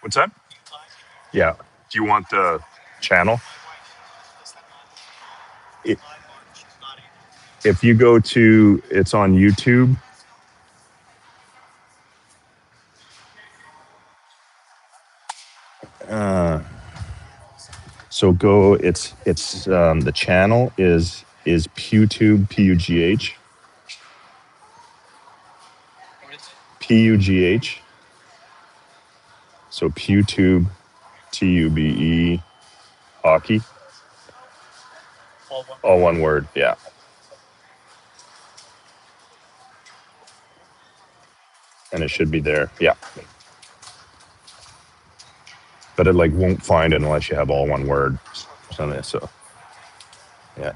What's that? Yeah. Do you want the channel? I- If you go to, it's on YouTube. Uh, so go. It's the channel is PewTube, PUGH. So PewTube, TUBE hockey. All one word. Yeah. And it should be there. Yeah. But it like won't find it unless you have all one word. Something. So yeah.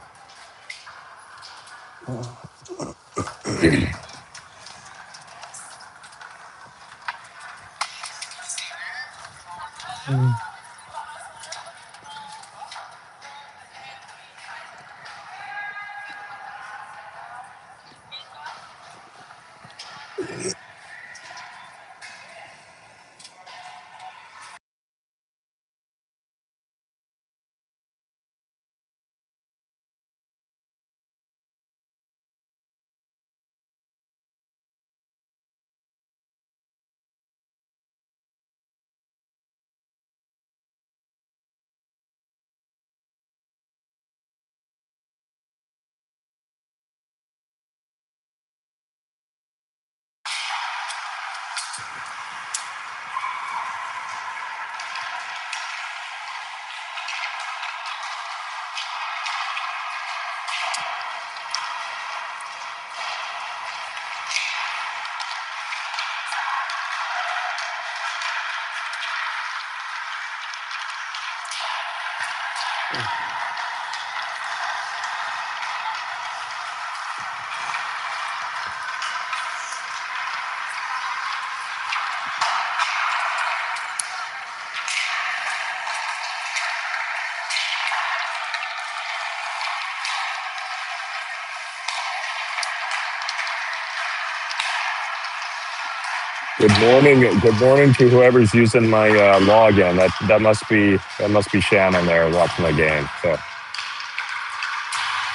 Good morning. Good morning to whoever's using my login. That must be Shannon there watching the game. So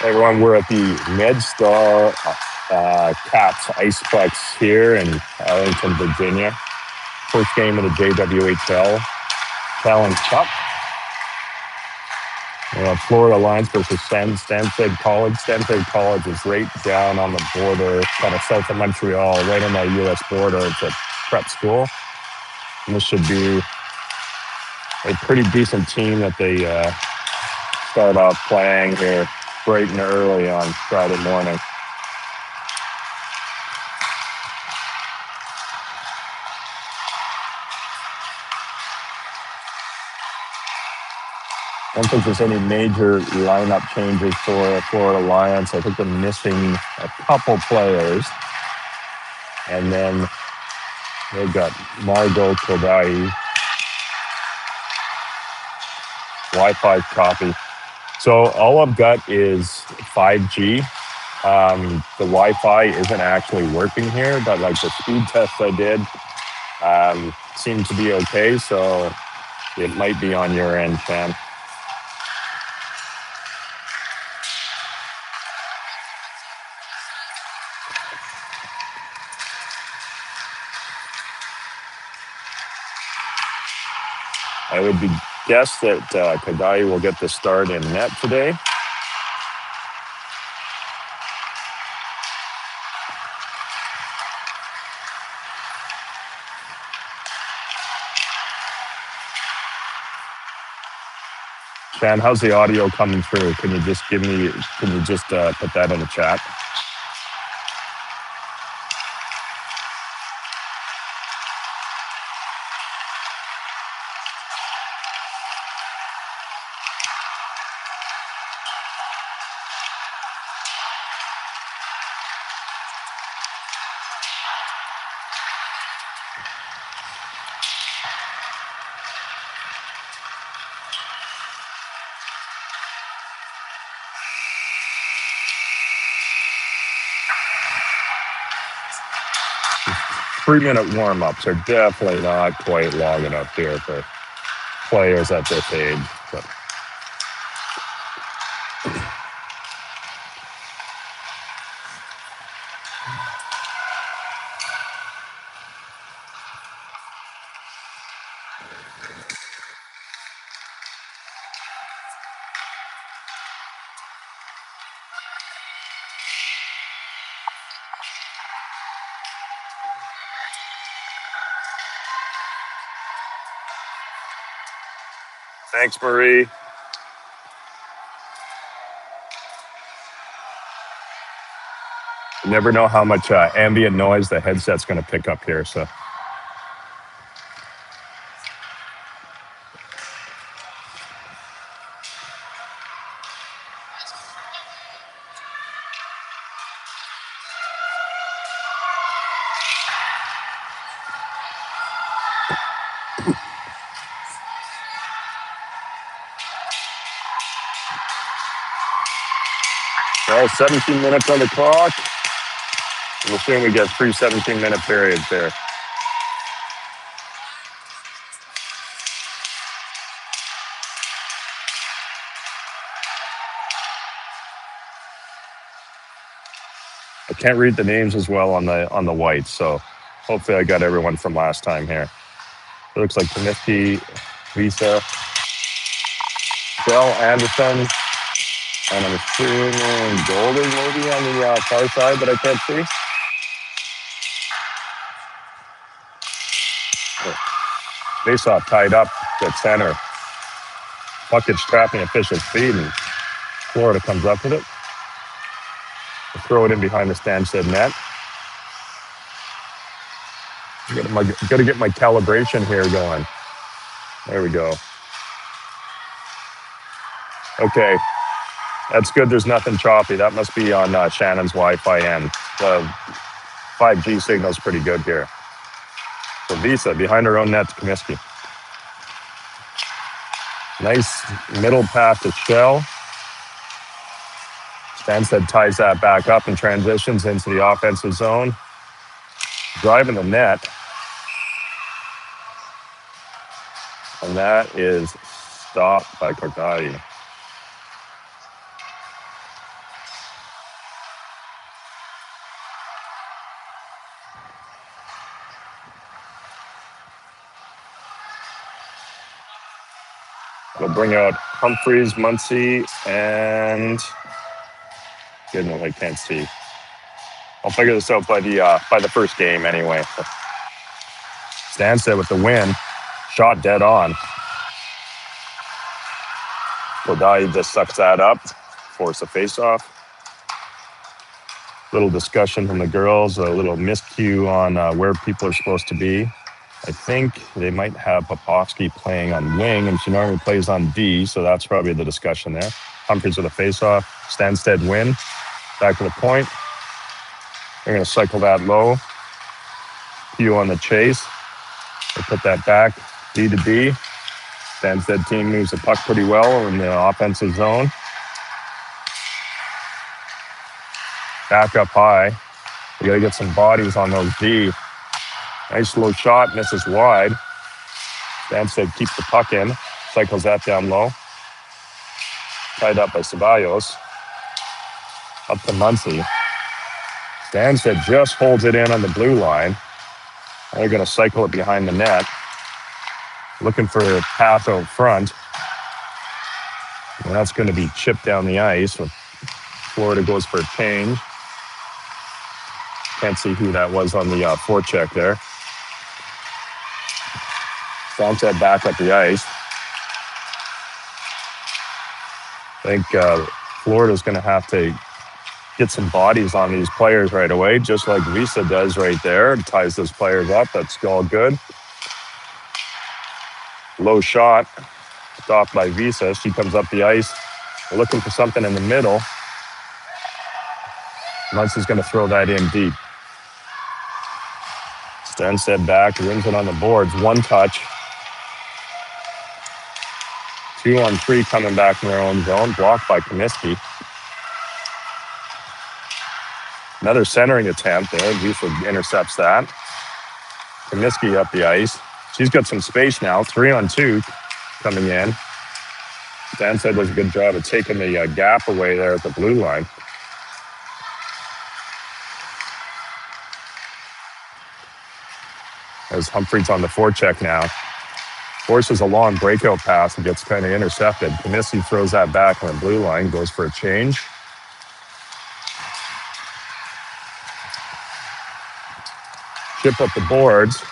everyone, we're at the MedStar Caps Iceplex here in Arlington, Virginia. First game of the JWHL Challenge Cup. Florida Alliance versus Stanstead College. Stanstead College is right down on the border, kind of south of Montreal, right on the U.S. border. It's a prep school. And this should be a pretty decent team that they start off playing here bright and early on Friday morning. I don't think there's any major lineup changes for Florida Alliance. I think they're missing a couple players. And then they've got Margot Kodai, Wi-Fi copy. So all I've got is 5G. The Wi-Fi isn't actually working here, but like the speed test I did seemed to be okay. So it might be on your end, Shan. I would be guess that Kodai will get the start in net today. Shan, how's the audio coming through? Can you just put that in the chat? 3-minute warm-ups are definitely not quite long enough here for players at this age. But thanks, Marie. You never know how much ambient noise the headset's going to pick up here. So well, 17 minutes on the clock. We'll soon we get 3 17-minute periods there. I can't read the names as well on the whites, so hopefully I got everyone from last time here. It looks like Comiskey, Visa, Bell, Anderson, and I'm assuming Golden maybe on the far side, but I can't see. Face off tied up at center. Puck gets trapped in official's feet, and Florida comes up with it. They throw it in behind the Stanstead net. Got to get my calibration here going. There we go. Okay, that's good. There's nothing choppy. That must be on Shannon's Wi-Fi end. The 5G signal's pretty good here. So Visa behind her own net to Comiskey. Nice middle pass to Shell. Stanstead ties that back up and transitions into the offensive zone. Driving the net. And that is stopped by Cortati. We'll bring out Humphreys, Muncie, and goodness, I can't see. I'll figure this out by the first game anyway. Stanstead with the win. Shot dead on. Kodai just sucks that up. Force a face-off. Little discussion from the girls. A little miscue on where people are supposed to be. I think they might have Popovsky playing on wing, and she normally plays on D, so that's probably the discussion there. Humphreys with a face-off. Stanstead win. Back to the point. They're going to cycle that low. Hugh on the chase. They put that back. D to D. Stanstead team moves the puck pretty well in the offensive zone. Back up high. We got to get some bodies on those D. Nice low shot, misses wide. Stanstead keeps the puck in, cycles that down low. Tied up by Ceballos. Up to Muncie. Stanstead just holds it in on the blue line. They're going to cycle it behind the net. Looking for a path out front. And that's going to be chipped down the ice. Florida goes for a change. Can't see who that was on the forecheck there. Stanstead back up the ice. I think Florida's going to have to get some bodies on these players right away, just like Visa does right there. It ties those players up. That's all good. Low shot, stopped by Visa. She comes up the ice, looking for something in the middle. Muncie's going to throw that in deep. Stanstead back, wins it on the boards. One touch. 2-on-3 coming back in their own zone, blocked by Comiskey. Another centering attempt there. Visa intercepts that. Comiskey up the ice. She's got some space now. 3-on-2 coming in. Stanstead does a good job of taking the gap away there at the blue line. As Humphreys on the forecheck now. Forces a long breakout pass and gets kind of intercepted. Comiskey throws that back on the blue line, goes for a change. Chip up the boards.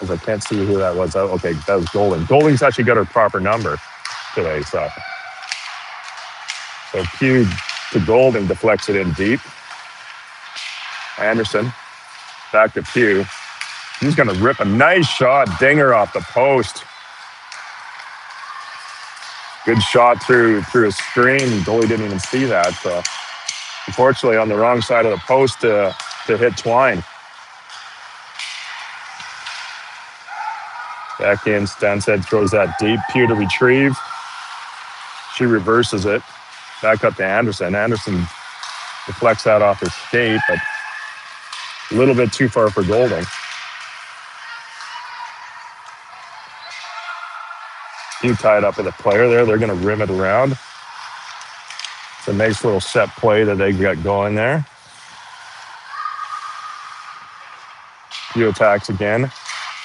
As I can't see who that was. Oh, okay, that was Golding. Golding's actually got her proper number today. So Pugh to Golding deflects it in deep. Anderson back to Pugh. He's going to rip a nice shot. Dinger off the post. Good shot through a screen. Goalie didn't even see that. So unfortunately on the wrong side of the post to hit Twine. Back in, Stanstead throws that deep. Pugh to retrieve. She reverses it. Back up to Anderson. Anderson deflects that off her skate, but a little bit too far for Golding. Pugh tied up with a player there. They're going to rim it around. It's a nice little set play that they got going there. Pugh attacks again.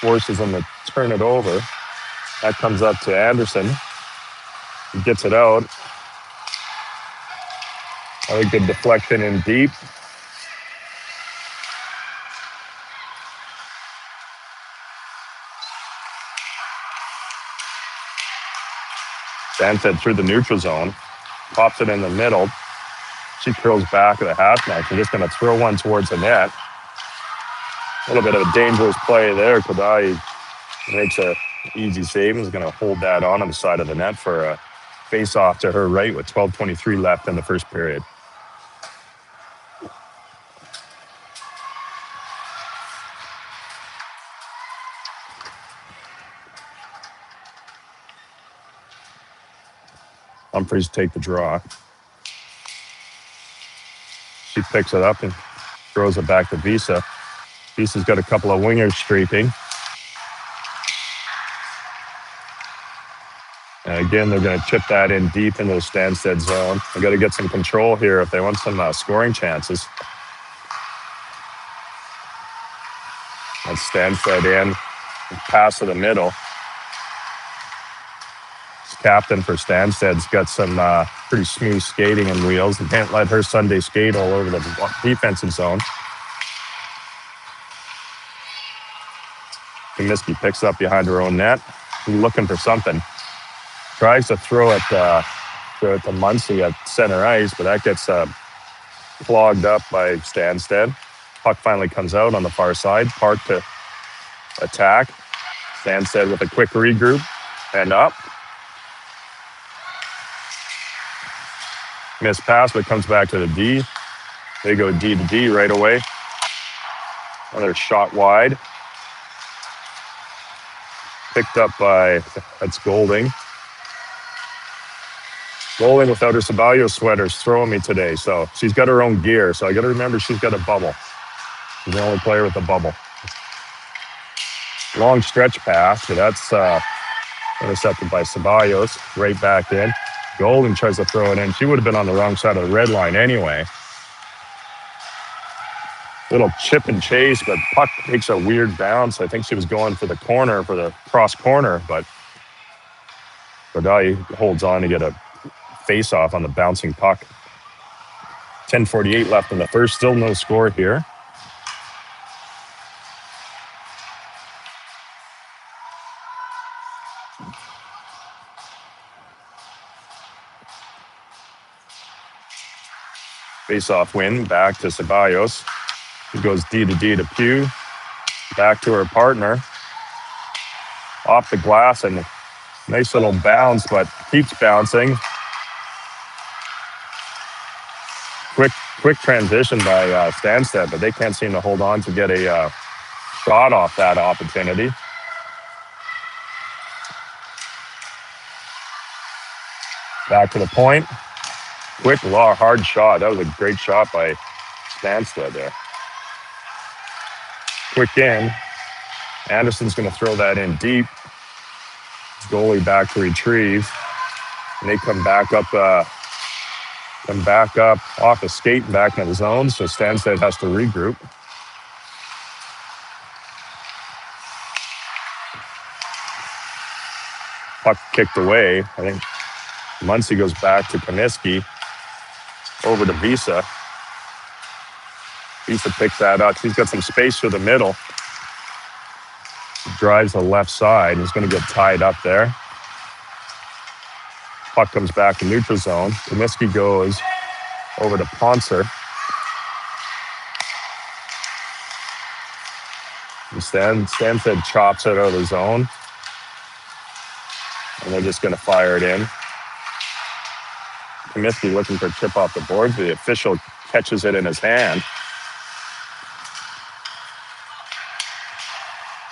Forces them to turn it over. That comes up to Anderson. He gets it out. I think good deflection in deep. Stanstead through the neutral zone. Pops it in the middle. She curls back at the half net. She's just going to throw one towards the net. A little bit of a dangerous play there. Kodai makes a easy save and is going to hold that on the side of the net for a face-off to her right with 12:23 left in the first period. Humphreys take the draw. She picks it up and throws it back to Visa. Visa's got a couple of wingers streaking. And again, they're going to chip that in deep into the Stanstead zone. They got to get some control here if they want some scoring chances. And Stanstead in, pass to the middle. Captain for Stanstead's got some pretty smooth skating and wheels. They can't let her Sunday skate all over the defensive zone. Comiskey picks up behind her own net, looking for something. Tries to throw it to Muncie at center ice, but that gets clogged up by Stanstead. Puck finally comes out on the far side. Park to attack. Stanstead with a quick regroup and up. Missed pass, but comes back to the D. They go D to D right away. Another shot wide. Picked up by, that's Golding. Golding without her Ceballos sweaters throwing me today. So she's got her own gear. So I got to remember she's got a bubble. She's the only player with a bubble. Long stretch pass, but that's intercepted by Ceballos. Right back in. Golding tries to throw it in. She would have been on the wrong side of the red line anyway. Little chip and chase, but puck takes a weird bounce. I think she was going for the corner, for the cross corner, but Kodai holds on to get a face-off on the bouncing puck. 10:48 left in the first. Still no score here. Face-off win back to Ceballos. He goes D to D to Pugh. Back to her partner. Off the glass and nice little bounce, but keeps bouncing. Quick transition by Stanstead, but they can't seem to hold on to get a shot off that opportunity. Back to the point. Quick, hard shot. That was a great shot by Stanstead there. Quick in. Anderson's going to throw that in deep. Goalie back to retrieve. And they come back up off the skate and back into the zone. So Stanstead has to regroup. Puck kicked away. I think Muncie goes back to Comiskey. Over to Visa. Visa picks that up. He's got some space through the middle. He drives the left side. He's going to get tied up there. Puck comes back to neutral zone. Comiskey goes over to Poncer. Stanstead chops it out of the zone. And they're just going to fire it in. Comiskey looking for a chip off the board. The official catches it in his hand.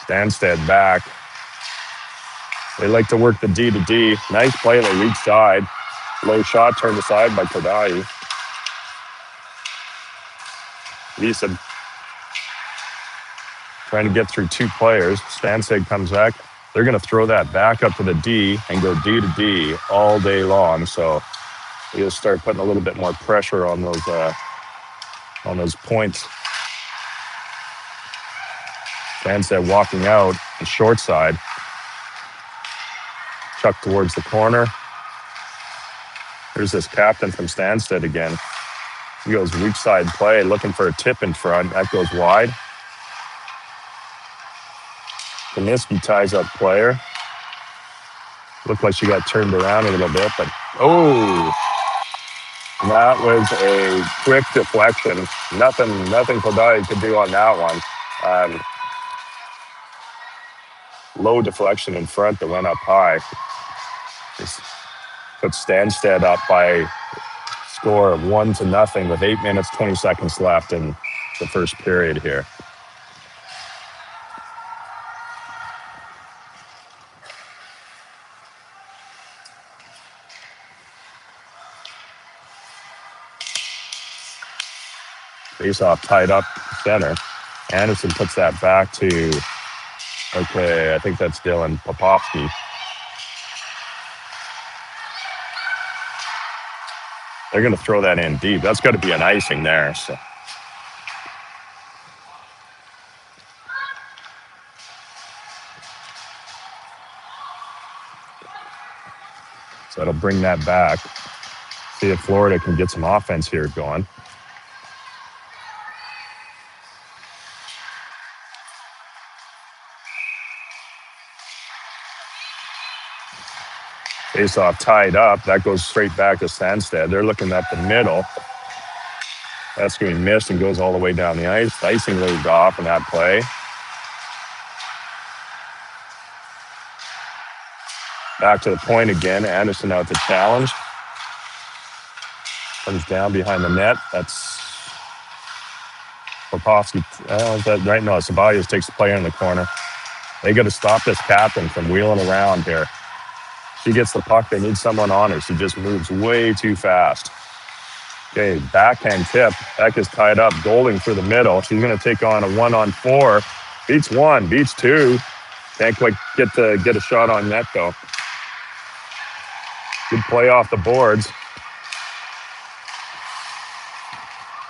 Stanstead back. They like to work the D to D. Nice play. They reach side. Low shot turned aside by Kodai. Visa trying to get through two players. Stanstead comes back. They're going to throw that back up to the D and go D to D all day long. So we got to start putting a little bit more pressure on those points. Stanstead walking out the short side. Chuck towards the corner. There's this captain from Stanstead again. He goes weak side play, looking for a tip in front. That goes wide. Comiskey ties up player. Looked like she got turned around a little bit, but that was a quick deflection. Nothing Kodai could do on that one. Low deflection in front that went up high. Just put Stanstead up by a score of 1-0 with 8 minutes, 20 seconds left in the first period here. Face-off tied up center. Anderson puts that back to, I think that's Dylan Popovsky. They're going to throw that in deep. That's got to be an icing there. So that'll bring that back. See if Florida can get some offense here going. Face-off tied up. That goes straight back to Stanstead. They're looking at the middle. That's going to be missed and goes all the way down the ice. The icing leads off in that play. Back to the point again. Anderson out to challenge. Comes down behind the net. That's Popovsky. Is that right? No, Ceballos takes the player in the corner. They got to stop this captain from wheeling around here. She gets the puck. They need someone on her. She just moves way too fast. Okay, backhand tip. That gets tied up. Golding through the middle. She's going to take on a 1-on-4. Beats one, beats two. Can't quite get a shot on net, though. Good play off the boards.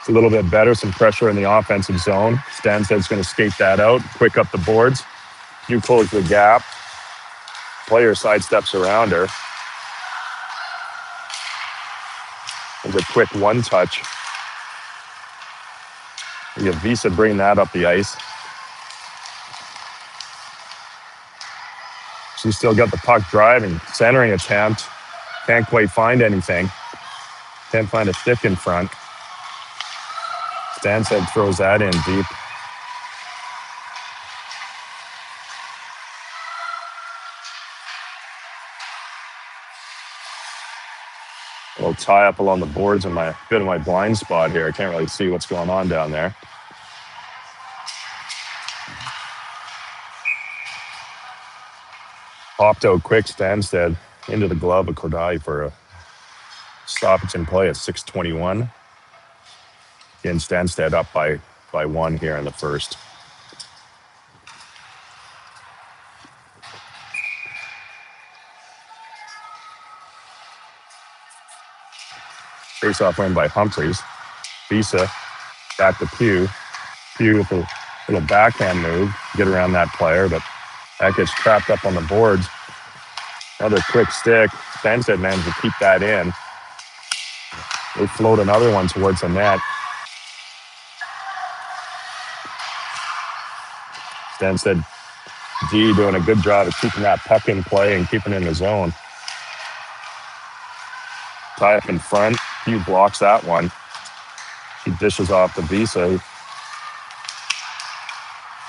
It's a little bit better. Some pressure in the offensive zone. Stanstead's going to skate that out. Quick up the boards. You close the gap. Player sidesteps around her. There's a quick one-touch. You have Visa bring that up the ice. She's still got the puck driving. Centering attempt. Can't quite find anything. Can't find a stick in front. Stanstead throws that in deep. A little tie up along the boards in my bit of my blind spot here. I can't really see what's going on down there. Popped out quick, Stanstead into the glove of Kodai for a stoppage in play at 6:21. Again, Stanstead up by 1 here in the first. Face-off win by Humphreys. Visa back to Pugh. Pugh with a little backhand move, get around that player, but that gets trapped up on the boards. Another quick stick. Stanstead managed to keep that in. They float another one towards the net. Stanstead D doing a good job of keeping that puck in play and keeping it in the zone. Tie up in front. Pugh blocks that one. He dishes off to Visa.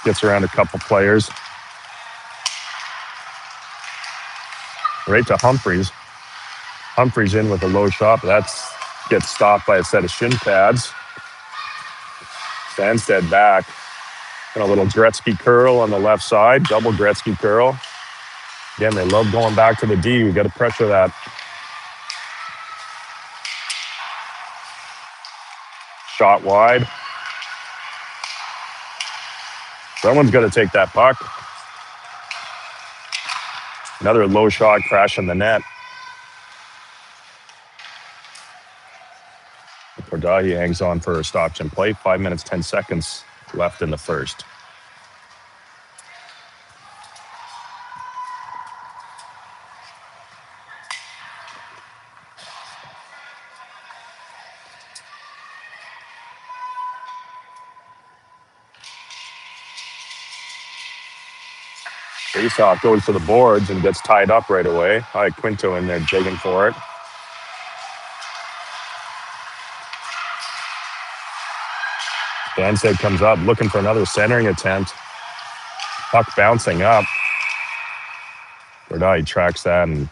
Gets around a couple players. Right to Humphreys. Humphreys in with a low shot, but that's gets stopped by a set of shin pads. Stanstead back. And a little Gretzky curl on the left side. Double Gretzky curl. Again, they love going back to the D. We got to pressure that. Shot wide. Someone's got to take that puck. Another low shot crash in the net. Cordahi hangs on for a stoppage and play. 5 minutes, 10 seconds left in the first. Faceoff goes to the boards and gets tied up right away. Quinto in there digging for it. Stanstead comes up looking for another centering attempt. Puck bouncing up. Cordahi tracks that and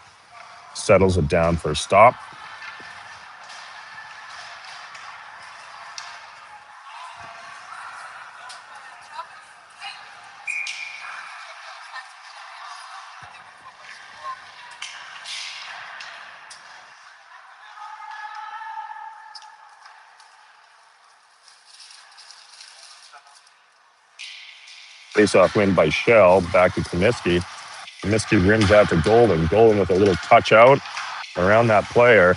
settles it down for a stop. Face-off win by Shell. Back to Comiskey. Comiskey rims out to Golden. Golden with a little touch out around that player.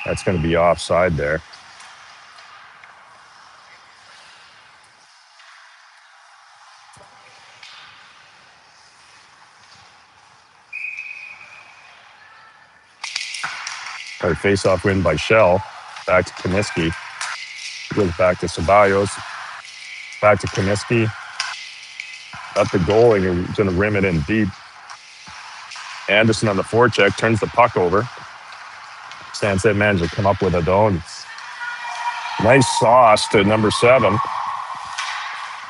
That's going to be offside there. Face-off win by Shell. Back to Comiskey. Goes back to Ceballos. Back to Comiskey. Up the goal, and he's going to rim it in deep. Anderson on the forecheck turns the puck over. Stanstead managed to come up with it though. Nice sauce to number 7.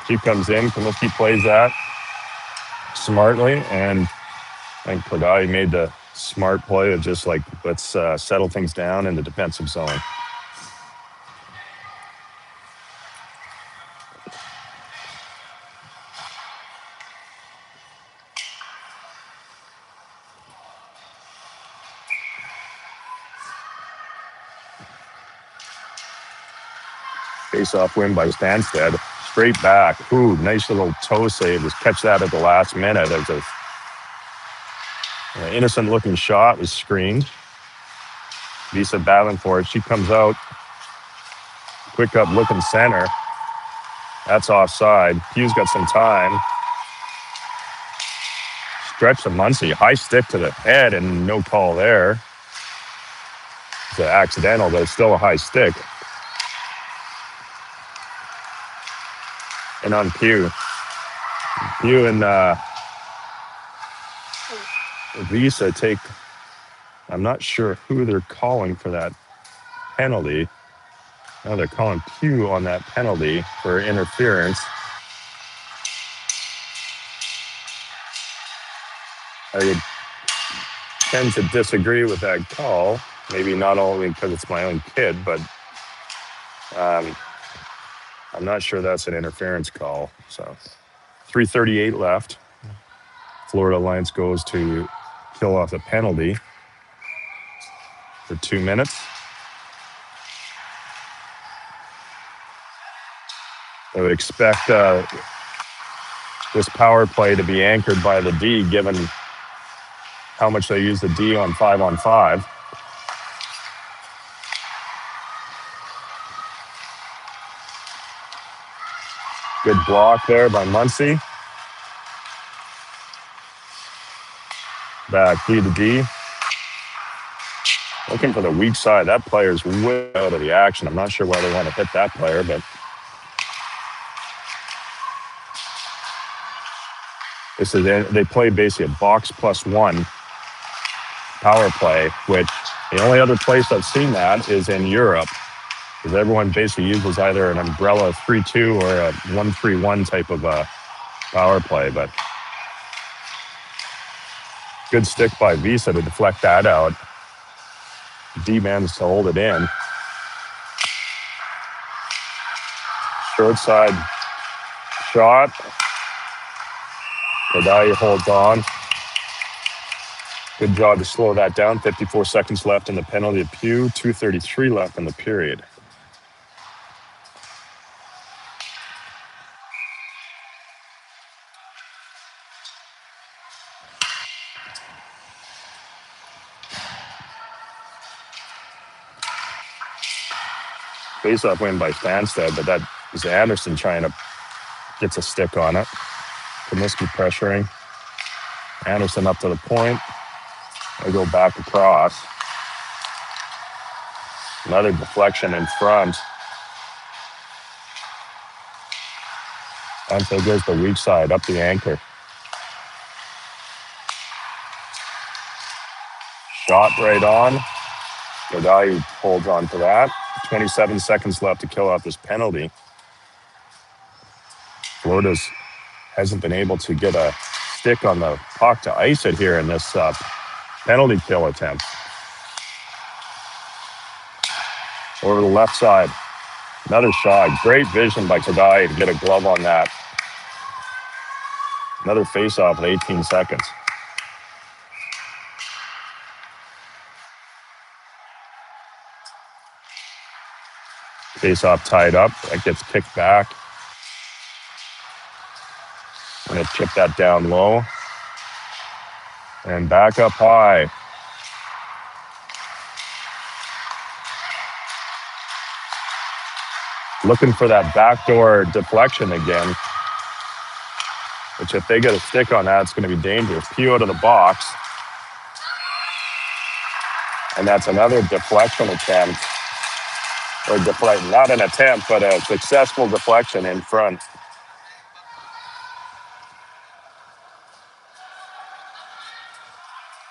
She comes in. Comiskey plays that smartly, and I think Cordahi made the smart play of just like, let's settle things down in the defensive zone. Face-off win by Stanstead. Straight back. Ooh, nice little toe save. Just catch that at the last minute. There's an innocent-looking shot. Was screened. Visa battling for it. She comes out. Quick up looking center. That's offside. Pugh's got some time. Stretch to Muncy. High stick to the head and no call there. It's an accidental, but it's still a high stick. And on Pugh. Pugh and Visa take, I'm not sure who they're calling for that penalty. No, they're calling Pugh on that penalty for interference. I would tend to disagree with that call. Maybe not only because it's my own kid, but I'm not sure that's an interference call. So 3:38 left. Florida Alliance goes to kill off the penalty for 2 minutes. I would expect this power play to be anchored by the D, given how much they use the D on 5-on-5. Good block there by Muncie. Back D to D. Looking for the weak side. That player's way out of the action. I'm not sure why they want to hit that player, but this is they play basically a box plus one power play, which the only other place I've seen that is in Europe, because everyone basically uses either an umbrella 3-2 or a 1-3-1 type of a power play. But good stick by Visa to deflect that out. D managed to hold it in. Short side shot. Kodai holds on. Good job to slow that down. 54 seconds left in the penalty of Pew. 2:33 left in the period. Face-off win by Stanstead, but that is Anderson trying to get a stick on it. Comiskey pressuring. Anderson up to the point. They go back across. Another deflection in front. And so goes the weak side, up the anchor. Shot right on. Kodai holds on to that. 27 seconds left to kill out this penalty. Florida's hasn't been able to get a stick on the puck to ice it here in this penalty kill attempt. Over the left side. Another shot. Great vision by Kodai to get a glove on that. Another face-off at 18 seconds. Face-off tied up. That gets kicked back. Going to chip that down low. And back up high. Looking for that backdoor deflection again. Which if they get a stick on that, it's going to be dangerous. Pew out of the box. And that's another deflection attempt. Or not an attempt, but a successful deflection in front.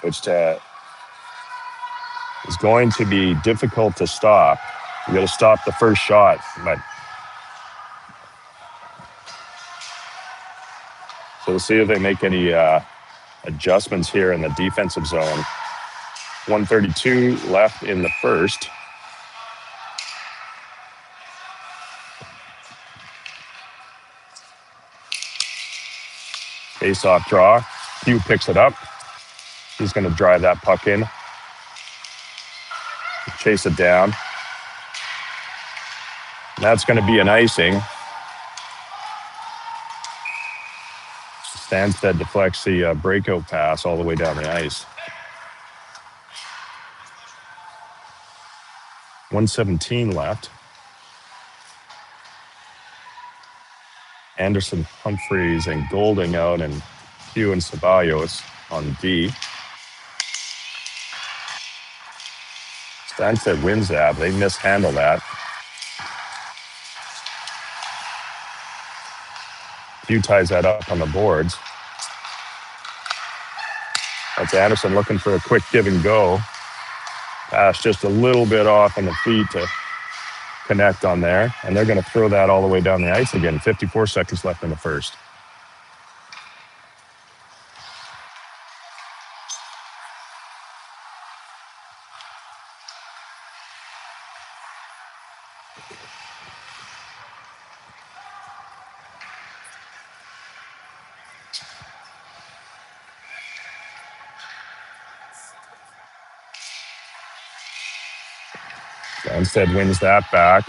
Which is going to be difficult to stop. You got to stop the first shot. But so we'll see if they make any adjustments here in the defensive zone. 1:32 left in the first. Face-off draw. Pew picks it up. He's going to drive that puck in. Chase it down. That's going to be an icing. Stanstead deflects the breakout pass all the way down the ice. 1:17 left. Anderson, Humphreys, and Golding out, and Pew and Ceballos on D. Stanstead wins that. They mishandle that. Pew ties that up on the boards. That's Anderson looking for a quick give and go. Pass just a little bit off on the feet to connect on there. And they're going to throw that all the way down the ice again. 54 seconds left in the first. Stanstead wins that back.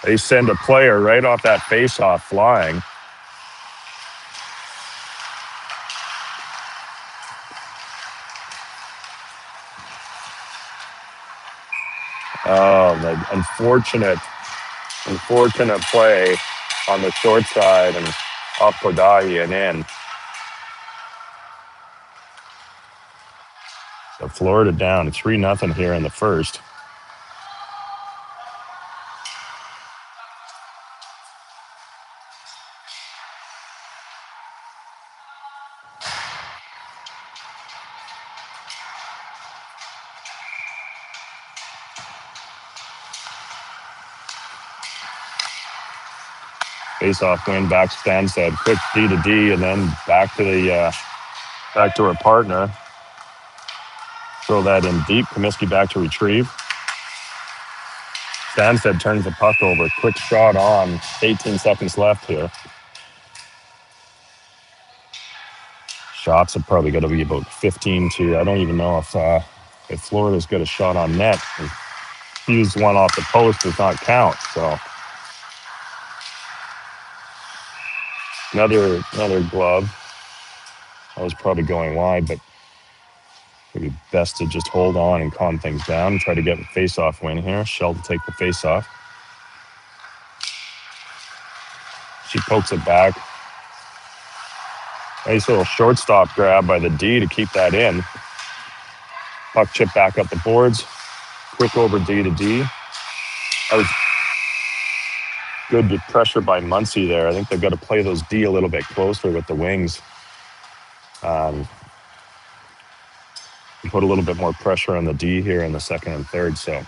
They send a player right off that face-off flying. Oh, the unfortunate play on the short side and off Kodahi and in. So Florida down 3-0 here in the first. Face-off win back to Stanstead. Quick D to D and then back to her partner. Throw that in deep. Comiskey back to retrieve. Stanstead turns the puck over. Quick shot on. 18 seconds left here. Shots are probably going to be about 15 to. I don't even know if Florida's got a shot on net. Hughes one off the post does not count. So another glove. I was probably going wide, but maybe best to just hold on and calm things down and try to get the face-off win here. Shell to take the face-off. She pokes it back. Nice little shortstop grab by the D to keep that in. Puck chip back up the boards. Quick over D to D. That was good pressure by Muncie there. I think they've got to play those D a little bit closer with the wings. Put a little bit more pressure on the D here in the second and third. So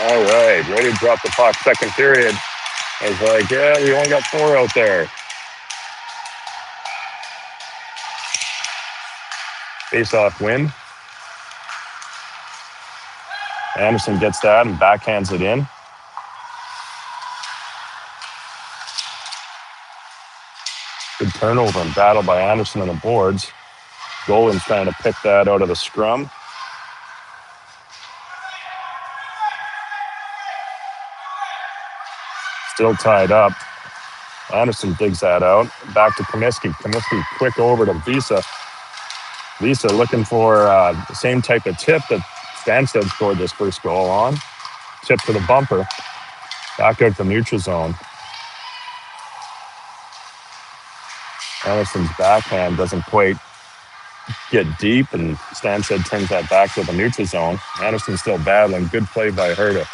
all right, ready to drop the puck. Second period. I was like, yeah, we only got 4 out there. Face-off win. Anderson gets that and backhands it in. Good turnover and battle by Anderson on the boards. Golan's trying to pick that out of the scrum. Still tied up. Anderson digs that out. Back to Comiskey. Comiskey quick over to Visa. Visa looking for the same type of tip that Stanstead scored this first goal on. Tip to the bumper. Back out to neutral zone. Anderson's backhand doesn't quite get deep, and Stanstead turns that back to the neutral zone. Anderson's still battling. Good play by her to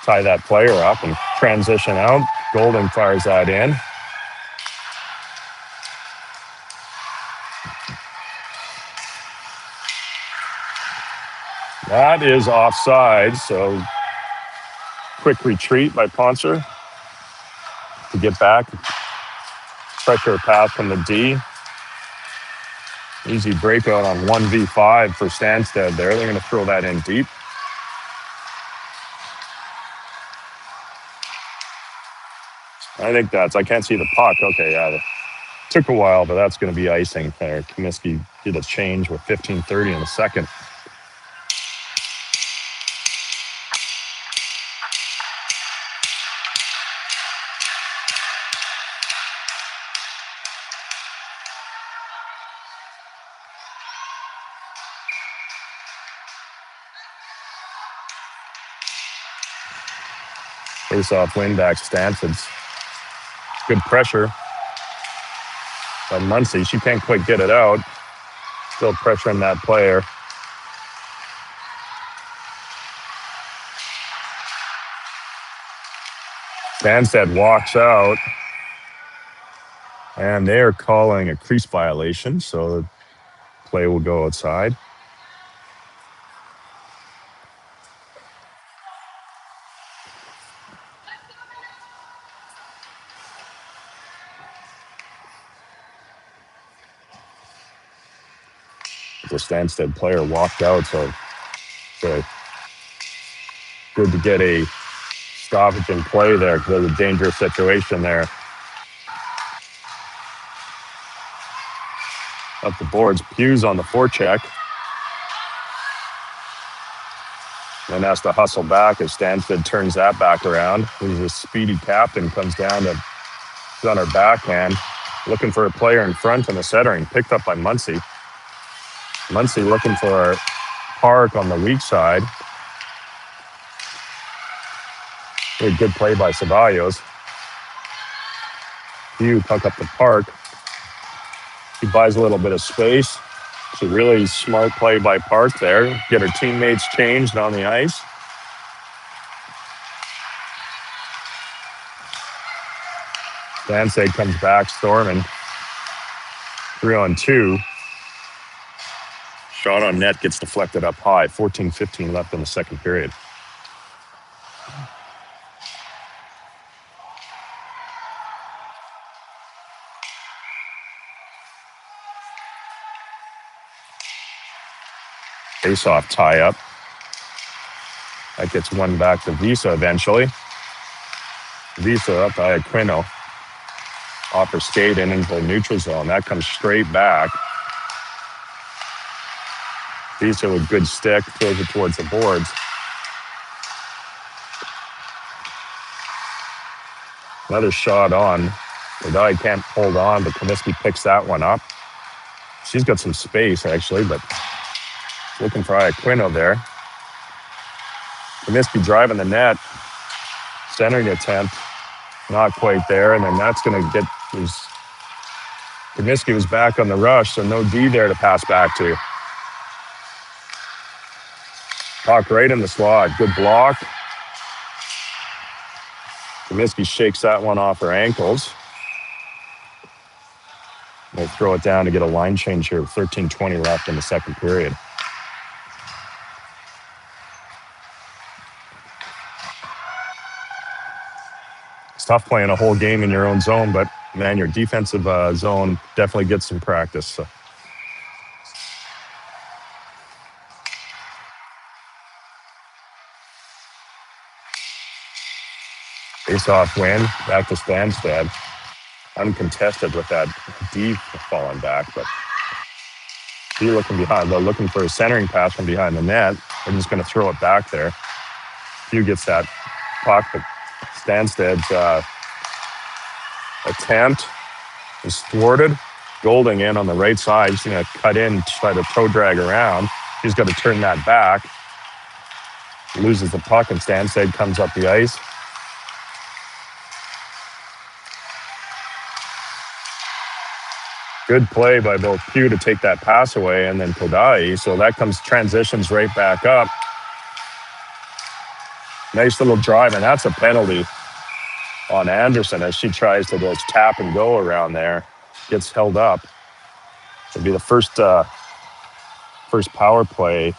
tie that player up and transition out. Golden fires that in. That is offside, so quick retreat by Poncer to get back. Pressure pass from the D. Easy breakout on 1v5 for Stanstead there. They're going to throw that in deep. I think I can't see the puck. Okay, yeah. Took a while, but that's going to be icing there. Comiskey did a change with 15:30 in the second. Face-off win back Stanstead's. Good pressure by Muncie. She can't quite get it out. Still pressuring that player. Stanstead walks out, and they're calling a crease violation, so the play will go outside. The Stanstead player walked out, so good to get a stoppage in play there because there's a dangerous situation there. Up the boards, Hughes on the forecheck. Then has to hustle back as Stanstead turns that back around. He's a speedy captain, comes down to on her backhand, looking for a player in front and a centering, picked up by Muncie. Muncie looking for Park on the weak side. A good play by Ceballos. Hugh puck up the Park. He buys a little bit of space. It's a really smart play by Park there. Get her teammates changed on the ice. Stanstead comes back, storming. 3-on-2. Shot on net gets deflected up high. 14:15 left in the second period. Face-off tie-up. That gets one back to Visa eventually. Visa up by Aquino. Off her skate and into the neutral zone. That comes straight back. Visa with good stick, throws it towards the boards. Another shot on. The guy can't hold on, but Comiskey picks that one up. She's got some space, actually, but looking for Aquino there. Comiskey driving the net. Centering attempt. Not quite there, and then that's going to get... Comiskey was back on the rush, so no D there to pass back to. Puck right in the slot. Good block. Comiskey shakes that one off her ankles. They throw it down to get a line change here. 13:20 left in the second period. It's tough playing a whole game in your own zone, but man, your defensive zone definitely gets some practice. So. Face-off win, back to Stanstead. Uncontested with that D falling back, but he looking behind, though, looking for a centering pass from behind the net. They're just going to throw it back there. Hugh gets that puck, but Stanstead's attempt is thwarted. Golding in on the right side. He's going to cut in, try to toe drag around. He's got to turn that back. Loses the puck, and Stanstead comes up the ice. Good play by both Pugh to take that pass away, and then Kodai. So that transitions right back up. Nice little drive, and that's a penalty on Anderson as she tries to just tap and go around there. Gets held up. It'll be the first power play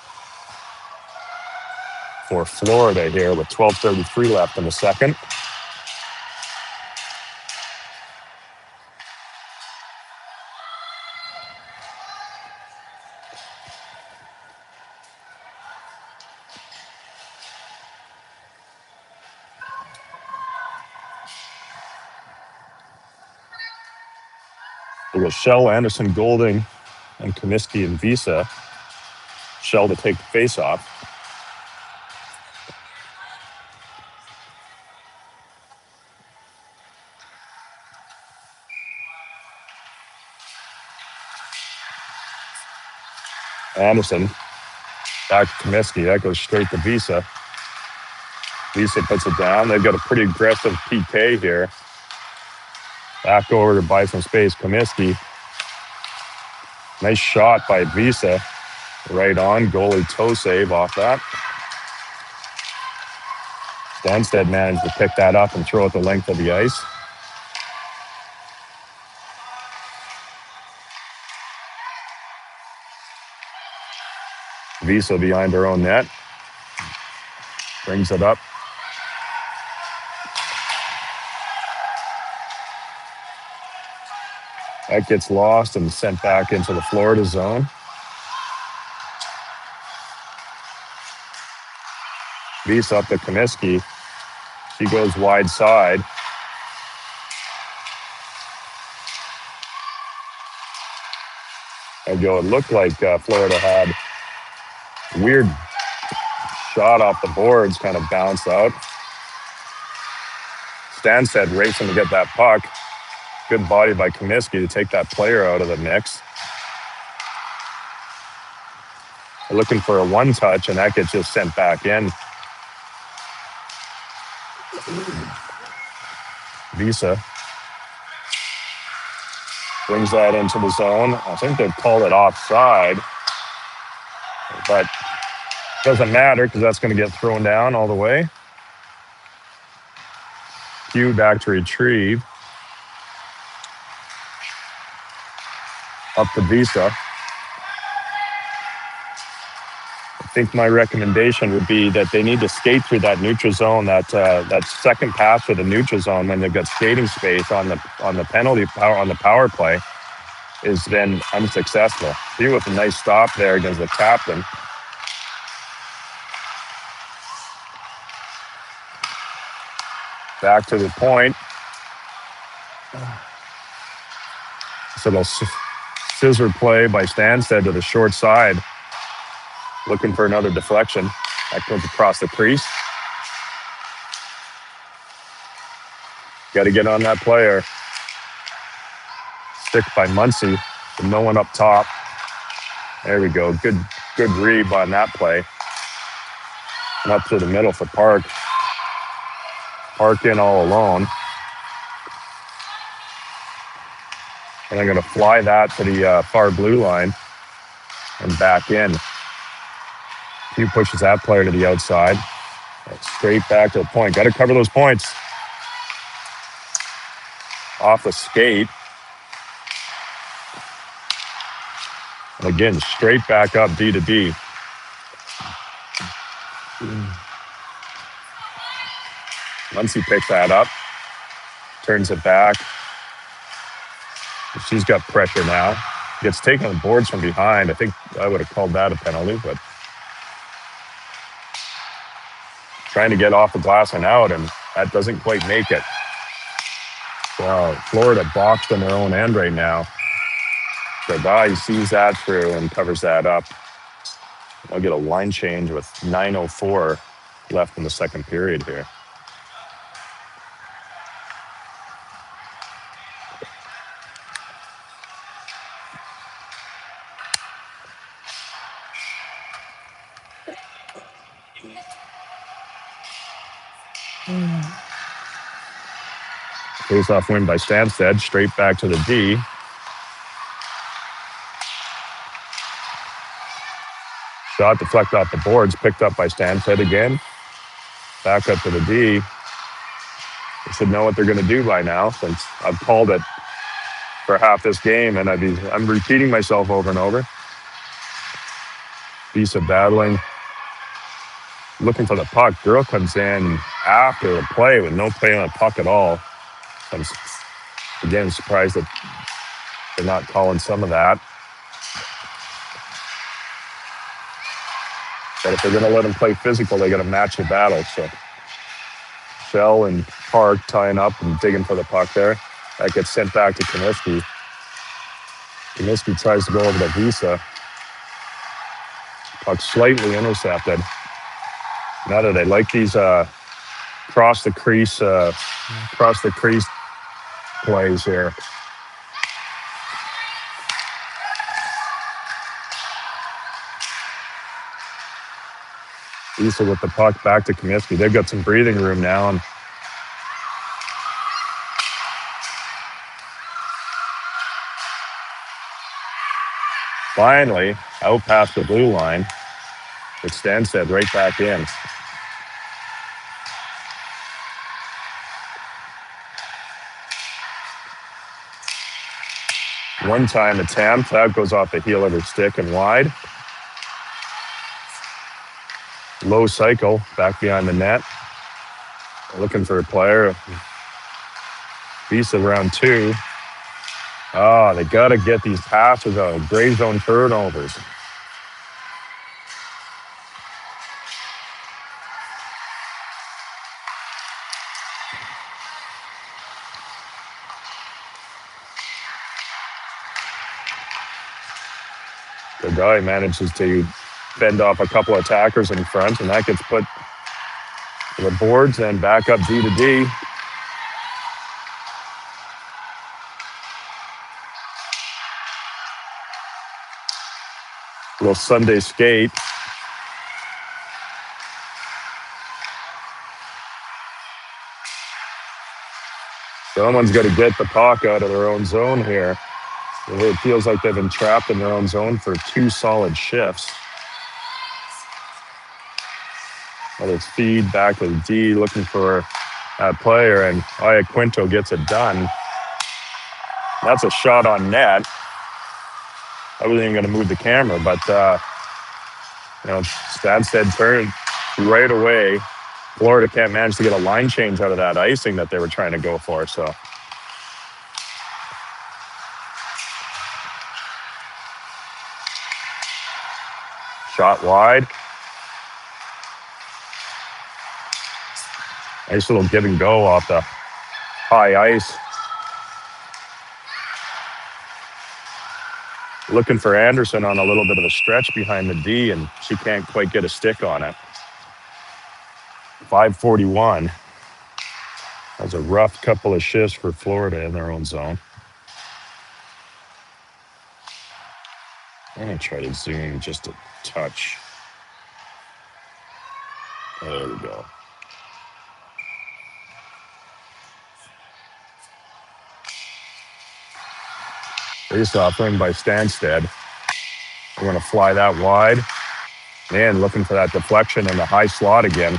for Florida here with 12:33 left in the second. So we got Shell, Anderson, Golding, and Comiskey and Visa. Shell to take the face off. Anderson back to Comiskey. That goes straight to Visa. Visa puts it down. They've got a pretty aggressive PK here. Back over to buy some space. Comiskey. Nice shot by Visa. Right on. Goalie toe save off that. Stanstead managed to pick that up and throw it the length of the ice. Visa behind her own net. Brings it up. That gets lost and sent back into the Florida zone. Visa up to Comiskey. She goes wide side. It looked like Florida had a weird shot off the boards, kind of bounced out. Stanstead racing to get that puck. Good body by Comiskey to take that player out of the mix. They're looking for a one-touch, and that gets just sent back in. Visa brings that into the zone. I think they've called it offside, but it doesn't matter because that's going to get thrown down all the way. Hugh back to retrieve. Up to Visa. I think my recommendation would be that they need to skate through that neutral zone. That second pass for the neutral zone when they've got skating space on the penalty power on the power play has been unsuccessful. Hugh with a nice stop there against the captain. Back to the point. So they'll scissor play by Stanstead to the short side. Looking for another deflection. That goes across the crease. Got to get on that player. Stick by Muncie. No one up top. There we go. Good read on that play. And up to the middle for Park. Park in all alone. And I'm going to fly that to the far blue line and back in. He pushes that player to the outside. Straight back to the point. Got to cover those points. Off the skate. And again, straight back up D to D. Muncie picks that up. Turns it back. She's got pressure now. Gets taken on the boards from behind. I think I would have called that a penalty, but trying to get off the glass and out, and that doesn't quite make it. So Florida boxed on their own end right now. He sees that through and covers that up. I'll get a line change with 9:04 left in the second period here. Face-off win by Stanstead, straight back to the D. Shot deflected off the boards, picked up by Stanstead again. Back up to the D. They should know what they're going to do by now, since I've called it for half this game, and I'm repeating myself over and over. Visa battling, looking for the puck. Girl comes in after the play with no play on the puck at all. I'm again surprised that they're not calling some of that. But if they're going to let them play physical, they got to match the battle. So Shell and Park tying up and digging for the puck there. That gets sent back to Comiskey. Comiskey tries to go over to Visa. Puck slightly intercepted. Now that I like these cross the crease plays here. Visa with the puck back to Comiskey. They've got some breathing room now. And finally, out past the blue line, it Stanstead right back in. One-time attempt. That goes off the heel of her stick and wide. Low cycle, back behind the net. Looking for a player. Visa round 2. Oh, they got to get these passes out. Gray zone turnovers. The guy manages to fend off a couple of attackers in front, and that gets put to the boards and back up D to D. Little Sunday skate. Someone's got to get the puck out of their own zone here. It feels like they've been trapped in their own zone for 2 solid shifts. Another feed back to the D, looking for that player, and Quinto gets it done. That's a shot on net. I wasn't even going to move the camera, but Stanstead turned right away. Florida can't manage to get a line change out of that icing that they were trying to go for. So shot wide. Nice little give and go off the high ice. Looking for Anderson on a little bit of a stretch behind the D, and she can't quite get a stick on it. 5:41. That's a rough couple of shifts for Florida in their own zone. I'm going to try to zoom just a touch. There we go. Face off in by Stanstead. We're going to fly that wide. Man, looking for that deflection in the high slot again.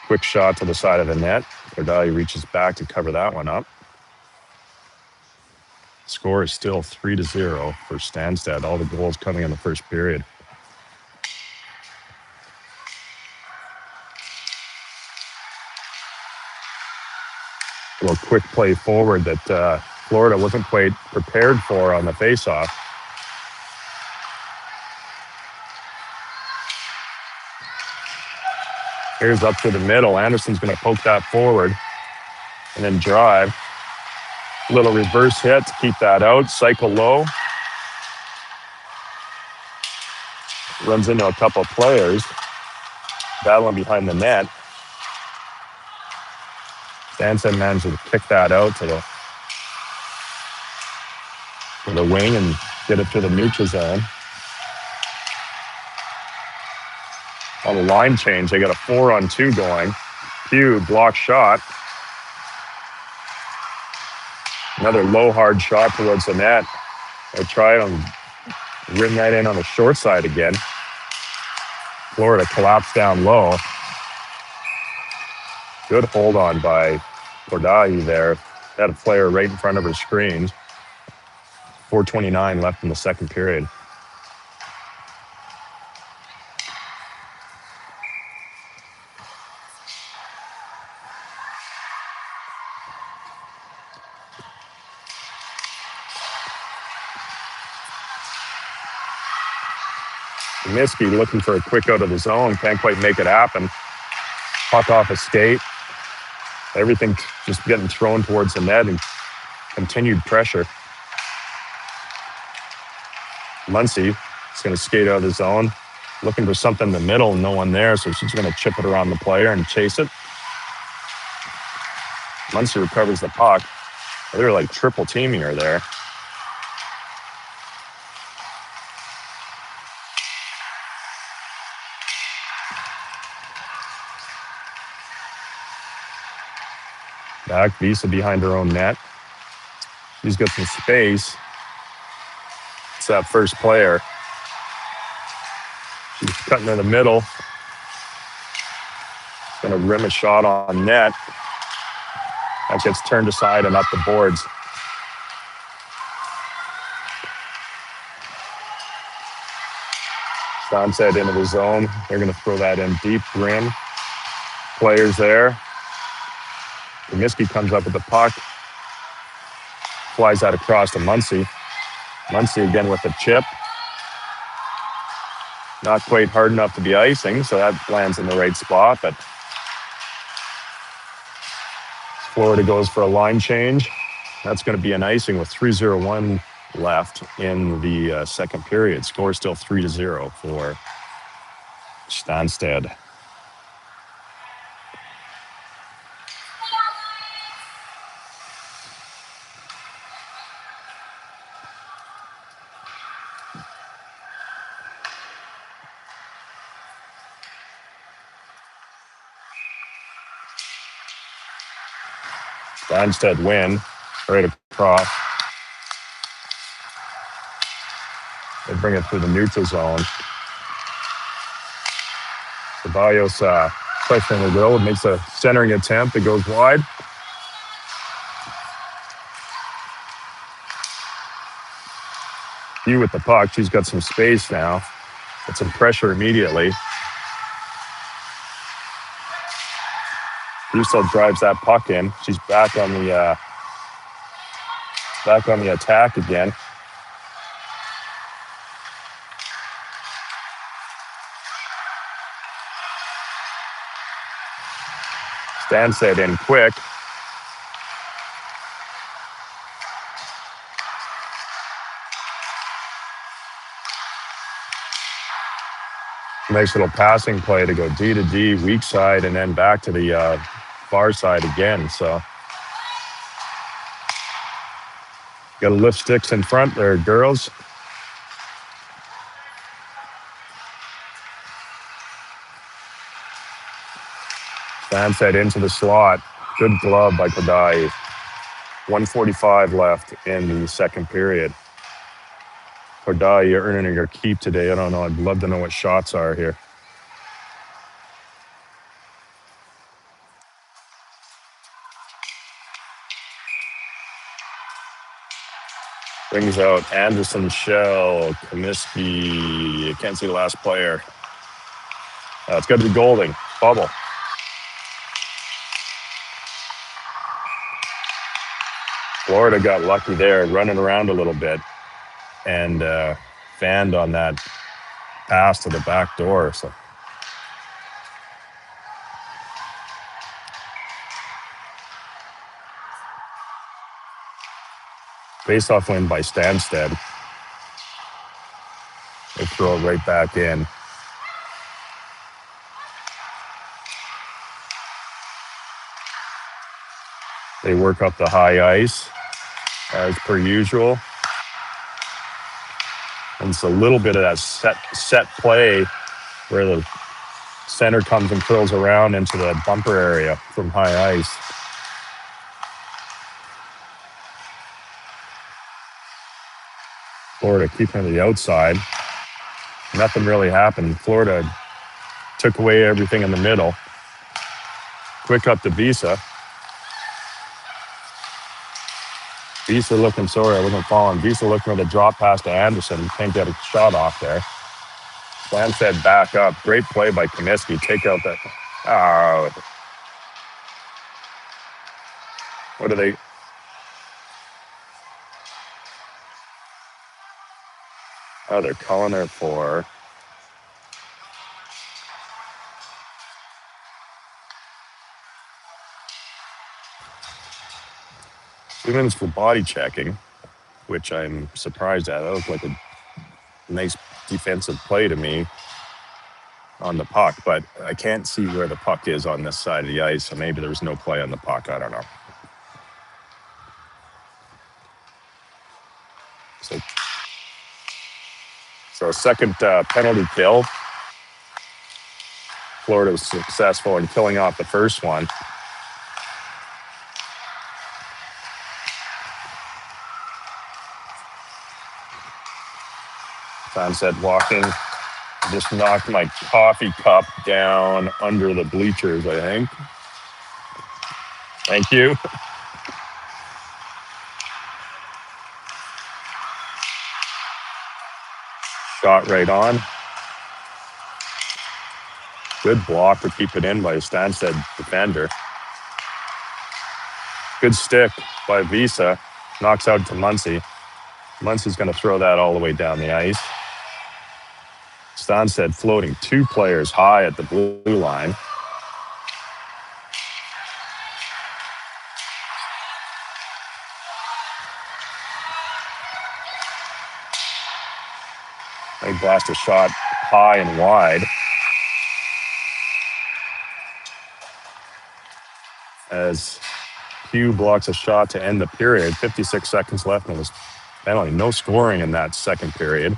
Quick shot to the side of the net. Cordelli reaches back to cover that one up. Score is still 3-0 for Stanstead. All the goals coming in the first period. A little quick play forward that Florida wasn't quite prepared for on the faceoff. Here's up to the middle. Anderson's going to poke that forward and then drive. Little reverse hit to keep that out. Cycle low. Runs into a couple players. Battling behind the net. Stanstead managed to kick that out to the wing and get it to the neutral zone. On the line change, they got a 4-on-2 going. Pugh, block shot. Another low, hard shot towards the net. They try and rim that in on the short side again. Florida collapsed down low. Good hold on by Cordelli there. Had a player right in front of her screen. 4:29 left in the second period. Comiskey looking for a quick out of the zone. Can't quite make it happen. Puck off a skate. Everything just getting thrown towards the net. And continued pressure. Muncie is going to skate out of the zone, looking for something in the middle, no one there, so she's going to chip it around the player and chase it. Muncie recovers the puck. They were like triple teaming her there. Back, Visa behind her own net. She's got some space. It's that first player. She's cutting in the middle. Going to rim a shot on net. That gets turned aside and up the boards. Stanstead into the zone. They're going to throw that in deep rim. Players there. Comiskey comes up with the puck. Flies that across to Muncie. Muncie again with the chip. Not quite hard enough to be icing, so that lands in the right spot. But Florida goes for a line change. That's going to be an icing with 3:01 left in the second period. Score still 3-0 for Stanstead. Stanstead win right across. They bring it through the neutral zone. Ceballos questioning the goal, makes a centering attempt. It goes wide. Hugh with the puck. She's got some space now. Get some pressure immediately. Hugh still drives that puck in. She's back on the attack again. Stanstead in quick. Nice little passing play to go D to D, weak side, and then back to the far side again. So got to lift sticks in front there, girls. Stanstead into the slot. Good glove by Kodai. 1:45 left in the second period. Kodai, you're earning your keep today. I don't know. I'd love to know what shots are here. Brings out Anderson, Shell, Comiskey. I can't see the last player. It's got to be Golding. Bubble. Florida got lucky there, running around a little bit, and fanned on that pass to the back door. So face-off win by Stanstead. They throw it right back in. They work up the high ice as per usual. And it's a little bit of that set play where the center comes and curls around into the bumper area from high ice. Florida keeping to the outside. Nothing really happened. Florida took away everything in the middle. Quick up to Visa. Visa looking, sorry, I wasn't following. Visa looking at a drop pass to Anderson. Can't get a shot off there. Stanstead back up. Great play by Comiskey. Take out that. Oh. What are they? Oh, they're calling her for. 2 minutes for body checking, which I'm surprised at. That looked like a nice defensive play to me on the puck, but I can't see where the puck is on this side of the ice, so maybe there was no play on the puck. I don't know. So a second penalty kill. Florida was successful in killing off the first one. Stanstead walking, just knocked my coffee cup down under the bleachers, I think. Thank you. Shot right on. Good block to keep it in by a Stanstead defender. Good stick by Visa. Knocks out to Muncy. Muncy's going to throw that all the way down the ice. Stanstead floating 2 players high at the blue line. They blast a shot high and wide as Hugh blocks a shot to end the period. 56 seconds left, and it was penalty. No scoring in that second period.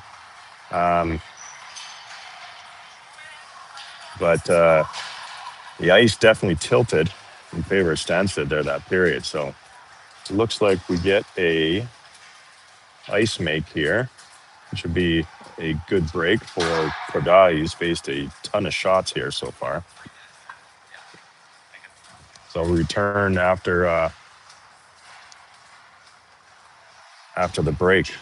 But the ice definitely tilted in favor of Stanstead there that period. So it looks like we get a ice make here, which would be a good break for Prodai. He's faced a ton of shots here so far. So we return after the break.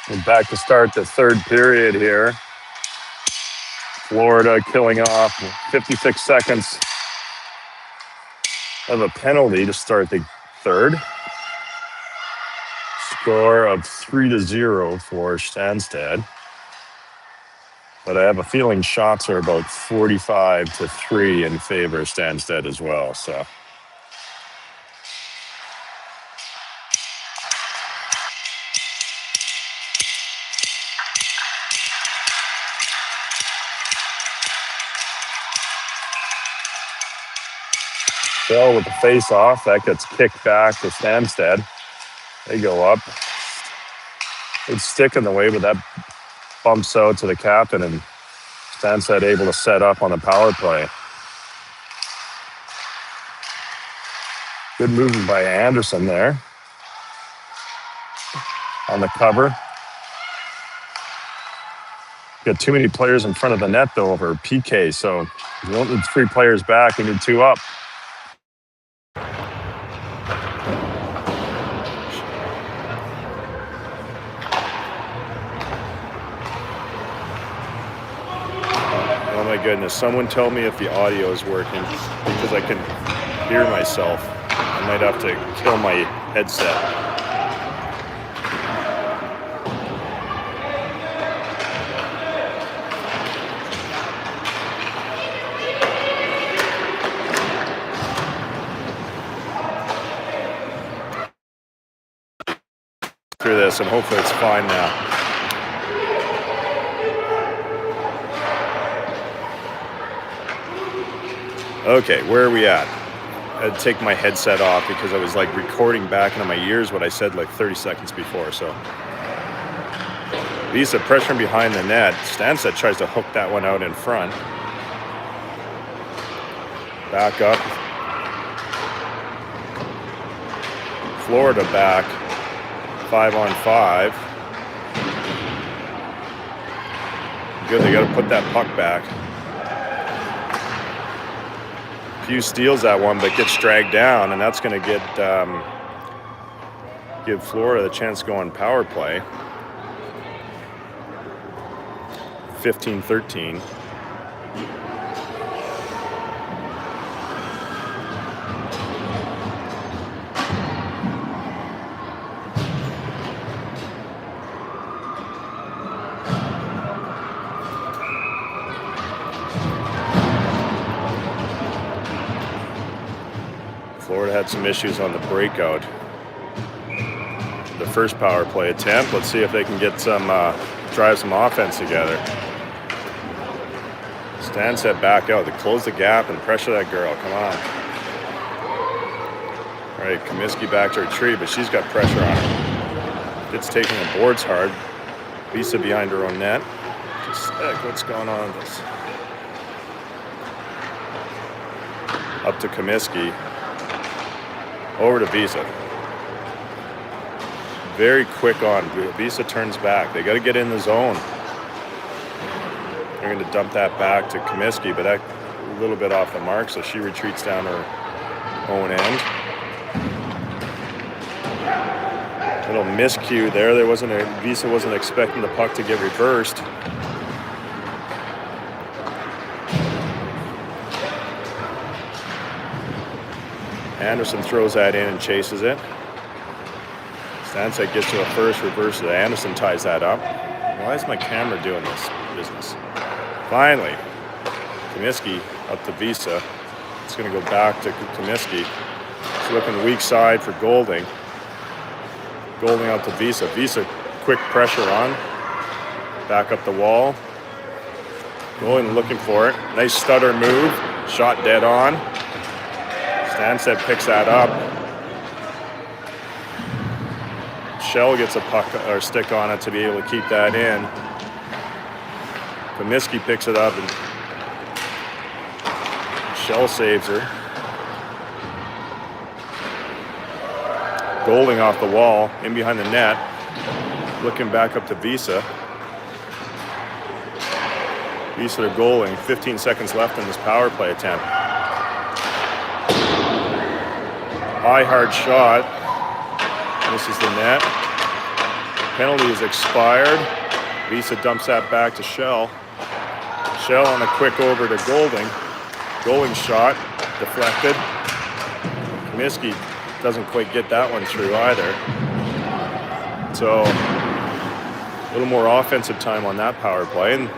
We're back to start the third period here. Florida killing off 56 seconds of a penalty to start the third. Score of 3-0 for Stanstead. But I have a feeling shots are about 45-3 in favor of Stanstead as well. So Shell with the face off, that gets kicked back to Stanstead. They go up. It's stick in the way, but that bumps out to the captain, and Stanstead able to set up on the power play. Good movement by Anderson there on the cover. Got too many players in front of the net, though, over PK, so we don't need 3 players back. We need 2 up. Oh my goodness, someone tell me if the audio is working, because I can hear myself. I might have to kill my headset. Through this, and hopefully it's fine now. Okay, where are we at? I had to take my headset off because I was like recording back into my ears what I said like 30 seconds before. So Visa pressuring behind the net. Stanstead tries to hook that one out in front. Back up. Florida back. 5-on-5. Good, they got to put that puck back. Hugh steals that one, but gets dragged down, and that's going to give Florida the chance to go on power play. 15-13. Florida had some issues on the breakout. The first power play attempt. Let's see if they can get some, drive some offense together. Stanstead back out to close the gap and pressure that girl. Come on. All right, Comiskey back to retreat, but she's got pressure on her. It's taking the boards hard. Visa behind her own net. Just what's going on with this? Up to Comiskey. Over to Visa. Very quick on. Visa turns back. They got to get in the zone. They're going to dump that back to Comiskey, but that a little bit off the mark, so she retreats down her own end. Little miscue there. Visa wasn't expecting the puck to get reversed. Anderson throws that in and chases it. Stanstead gets to a first, reverse it. Anderson ties that up. Why is my camera doing this business? Finally, Comiskey up to Visa. It's going to go back to Comiskey. It's looking weak side for Golding. Golding out to Visa. Visa, quick pressure on. Back up the wall. Golding looking for it. Nice stutter move. Shot dead on. Stanstead picks that up. Shell gets a puck or stick on it to be able to keep that in. Comiskey picks it up and Shell saves her. Golding off the wall, in behind the net. Looking back up to Visa. Visa to Golding, 15 seconds left in this power play attempt. High, hard shot. This is the net. Penalty is expired. Visa dumps that back to Shell. Shell on a quick over to Golding. Golding shot, deflected. Comiskey doesn't quite get that one through either. So a little more offensive time on that power play, and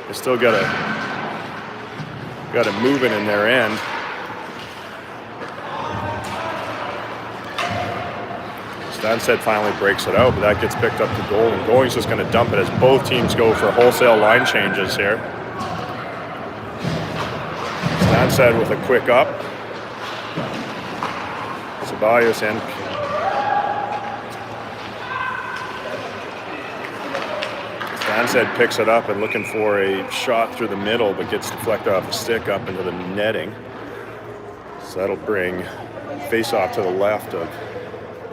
they still got it moving in their end. Stanstead finally breaks it out, but that gets picked up to Golding. Golding's just going to dump it as both teams go for wholesale line changes here. Stanstead with a quick up. Ceballos in. Stanstead picks it up and looking for a shot through the middle, but gets deflected off the stick up into the netting. So that'll bring face-off to the left of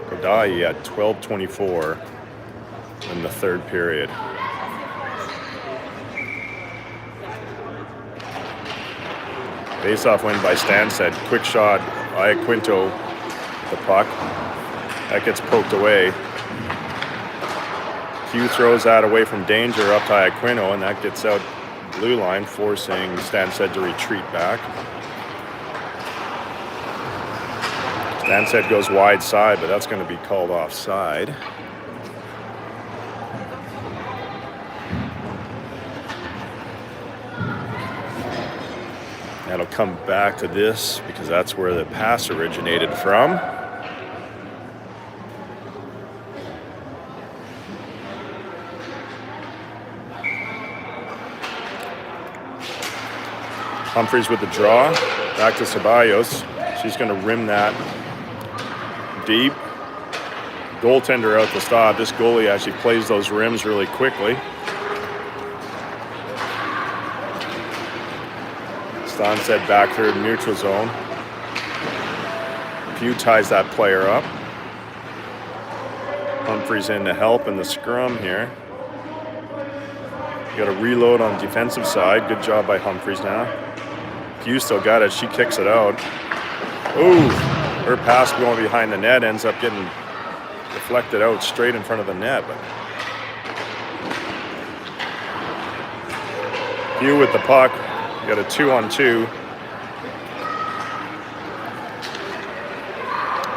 Kodai at 12:24 in the third period. Face-off win by Stanstead. Quick shot, Iaquinto, the puck. That gets poked away. Hugh throws that away from danger up to Iaquinto, and that gets out blue line, forcing Stanstead to retreat back. Stanstead goes wide side, but that's going to be called offside. That'll come back to this because that's where the pass originated from. Humphreys with the draw, back to Ceballos. She's going to rim that deep. Goaltender out to stop. This goalie actually plays those rims really quickly. Stanstead back third neutral zone. Pugh ties that player up. Humphreys in to help in the scrum here. You got a reload on the defensive side. Good job by Humphreys now. Pugh still got it. She kicks it out. Ooh, her pass going behind the net ends up getting deflected out straight in front of the net. But Pugh with the puck. You got a 2-on-2.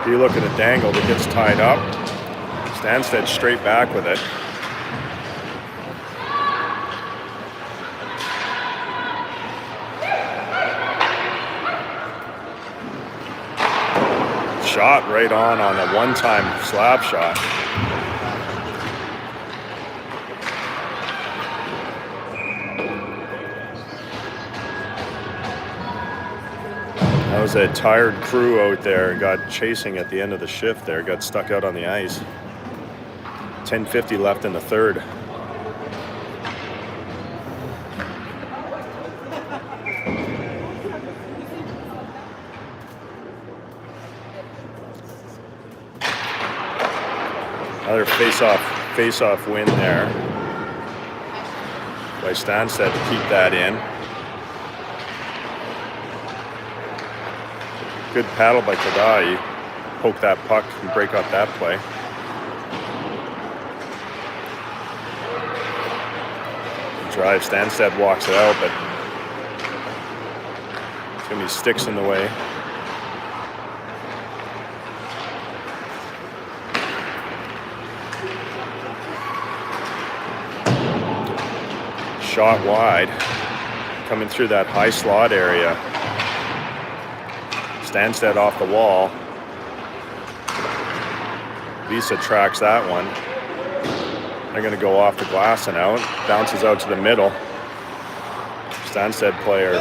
Pugh looking to dangle, but gets tied up. Stanstead straight back with it. Shot right on a one-time slap shot. That was a tired crew out there. Got chasing at the end of the shift there. Got stuck out on the ice. 10:50 left in the third. Another face-off win there by Stanstead to keep that in. Good paddle by Kodai. Poke that puck and break up that play. Drive, Stanstead walks it out, but it's going to be sticks in the way. Shot wide, coming through that high slot area. Stanstead off the wall. Visa tracks that one. They're going to go off the glass and out. Bounces out to the middle. Stanstead player,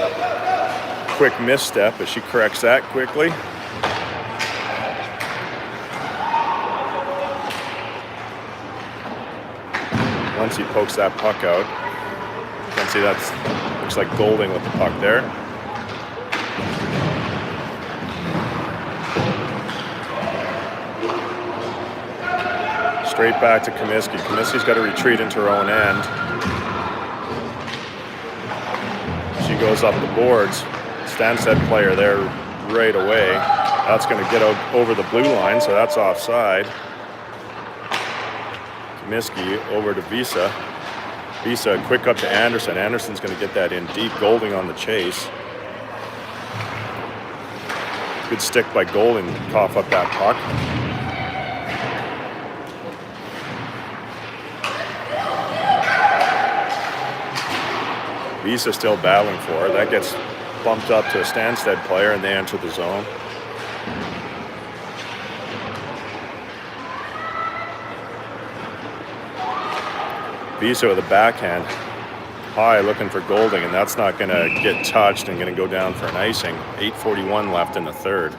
quick misstep, but she corrects that quickly. Once he pokes that puck out. You can see that looks like Golding with the puck there. Straight back to Comiskey. Comiskey's got to retreat into her own end. She goes up the boards. Stanstead player there right away. That's going to get out over the blue line, so that's offside. Comiskey over to Visa. Visa quick up to Anderson. Anderson's going to get that in deep. Golding on the chase. Good stick by Golding to cough up that puck. Visa still battling for it. That gets bumped up to a Stanstead player and they enter the zone. Visa with a backhand. High looking for Golding, and that's not going to get touched and going to go down for an icing. 8:41 left in the third.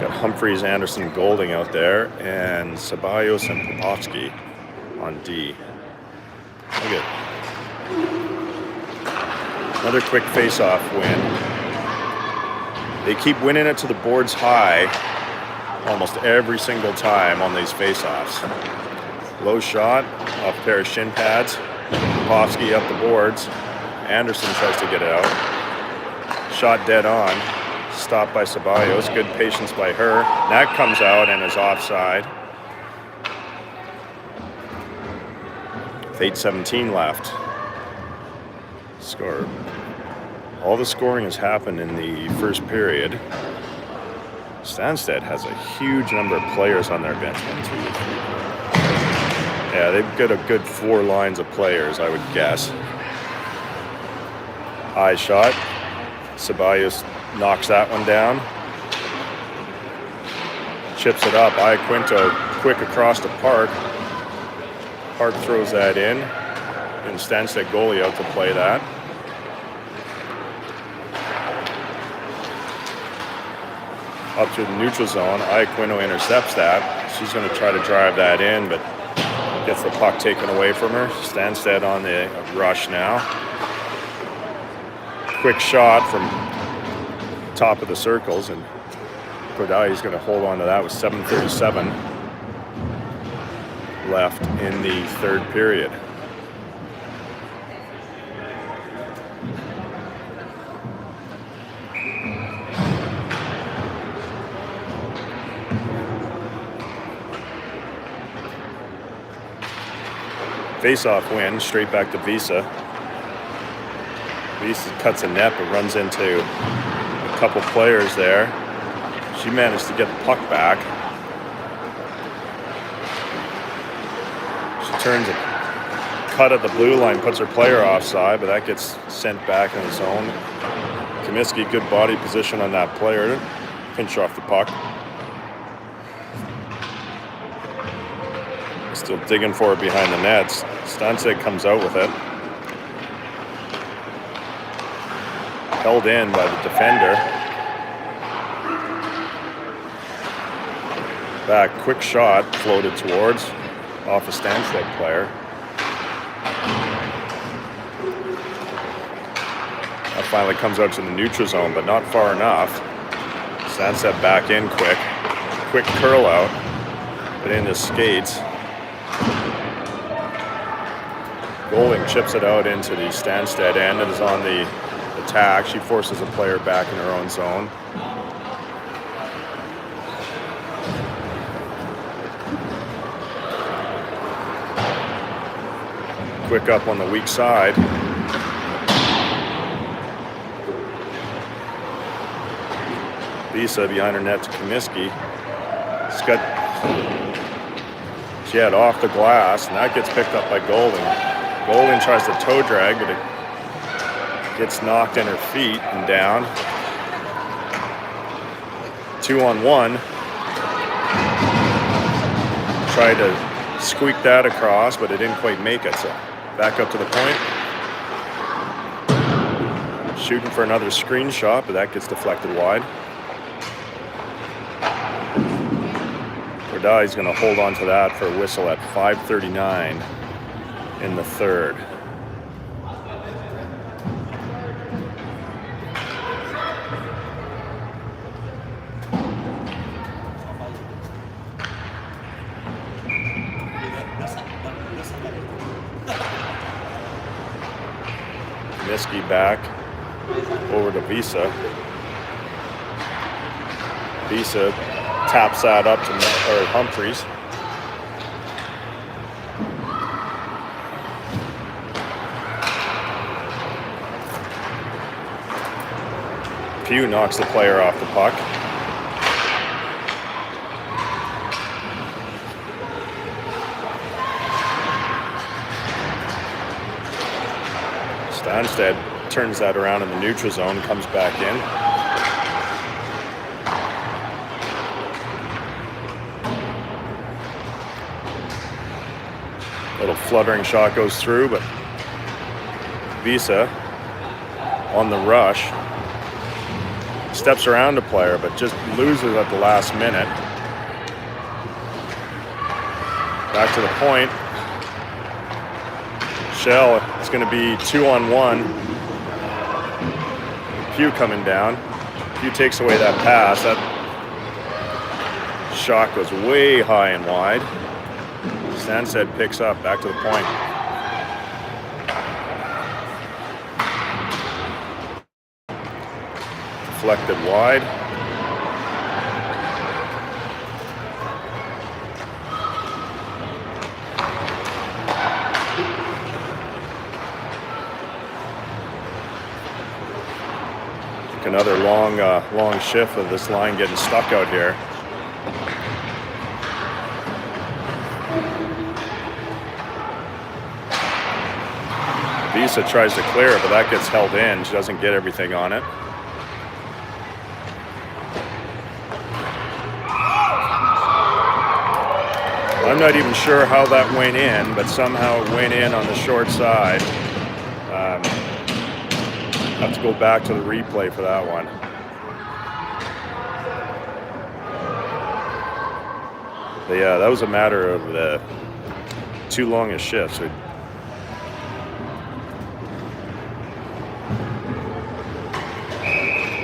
Got Humphreys, Anderson, Golding out there, and Ceballos and Popovsky on D. Look at another quick face-off win. They keep winning it to the boards high almost every single time on these face-offs. Low shot off a pair of shin pads. Popovsky up the boards. Anderson tries to get it out. Shot dead on. Stopped by Ceballos. Good patience by her. That comes out and is offside. With 8:17 left. Score. All the scoring has happened in the first period. Stanstead has a huge number of players on their bench. 1, 2, 3. Yeah, they've got a good 4 lines of players, I would guess. High shot. Ceballos knocks that one down. Chips it up. Iaquinto quick across the Park. Park throws that in. And Stanstead goalie out to play that. Up to the neutral zone. Iaquinto intercepts that. She's going to try to drive that in, but gets the puck taken away from her. Stanstead on the rush now. Quick shot from top of the circles, and Kodai's going to hold on to that with 7:37 left in the third period. Face-off win, straight back to Visa. Visa cuts a net but runs into a couple players there. She managed to get the puck back. She turns a cut at the blue line, puts her player offside, but that gets sent back in the zone. Comiskey, good body position on that player to pinch off the puck. Still digging for it behind the nets. Stanstead comes out with it. Held in by the defender. Back, quick shot, floated towards, off a Stanstead player. That finally comes out to the neutral zone, but not far enough. Stanstead back in quick. Quick curl out, but into skates. Golding chips it out into the Stanstead end. It is on the attack. She forces a player back in her own zone. Quick up on the weak side. Visa behind her net to Comiskey. She had off the glass, and that gets picked up by Golding. Golding tries to toe drag, but it gets knocked in her feet and down. 2-on-1. Tried to squeak that across, but it didn't quite make it. So back up to the point. Shooting for another screenshot, but that gets deflected wide. Kodai's going to hold on to that for a whistle at 5:39 in the third. Comiskey back over to Visa. Visa taps that up to Humphreys. Pugh knocks the player off the puck. Stanstead turns that around in the neutral zone, comes back in. Little fluttering shot goes through, but Visa on the rush steps around the player, but just loses at the last minute. Back to the point. Shell, it's going to be 2-on-1. Pugh coming down. Pugh takes away that pass. That shot goes way high and wide. Stanstead picks up, back to the point. Deflected wide. Another long shift of this line getting stuck out here. Visa tries to clear it, but that gets held in. She doesn't get everything on it. I'm not even sure how that went in, but somehow it went in on the short side. Have to go back to the replay for that one. But yeah, that was a matter of the too long a shift.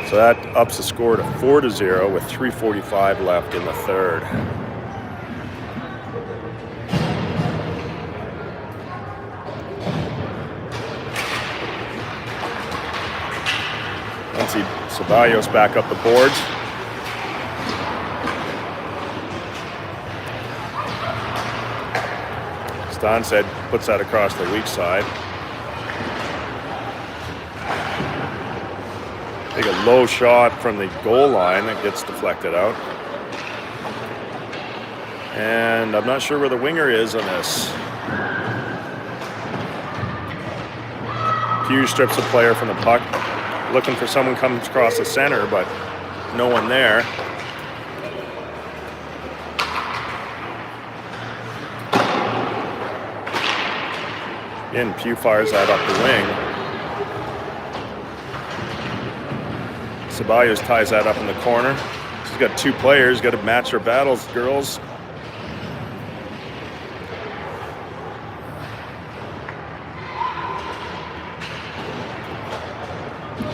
So that ups the score to 4-0 with 3:45 left in the third. Ceballos back up the boards. Stanstead puts that across the weak side. Take a low shot from the goal line that gets deflected out. And I'm not sure where the winger is on this. Pugh strips the player from the puck. Looking for someone comes across the center, but no one there. Again, Pugh fires that up the wing. Ceballos ties that up in the corner. She's got two players, got to match their battles, girls.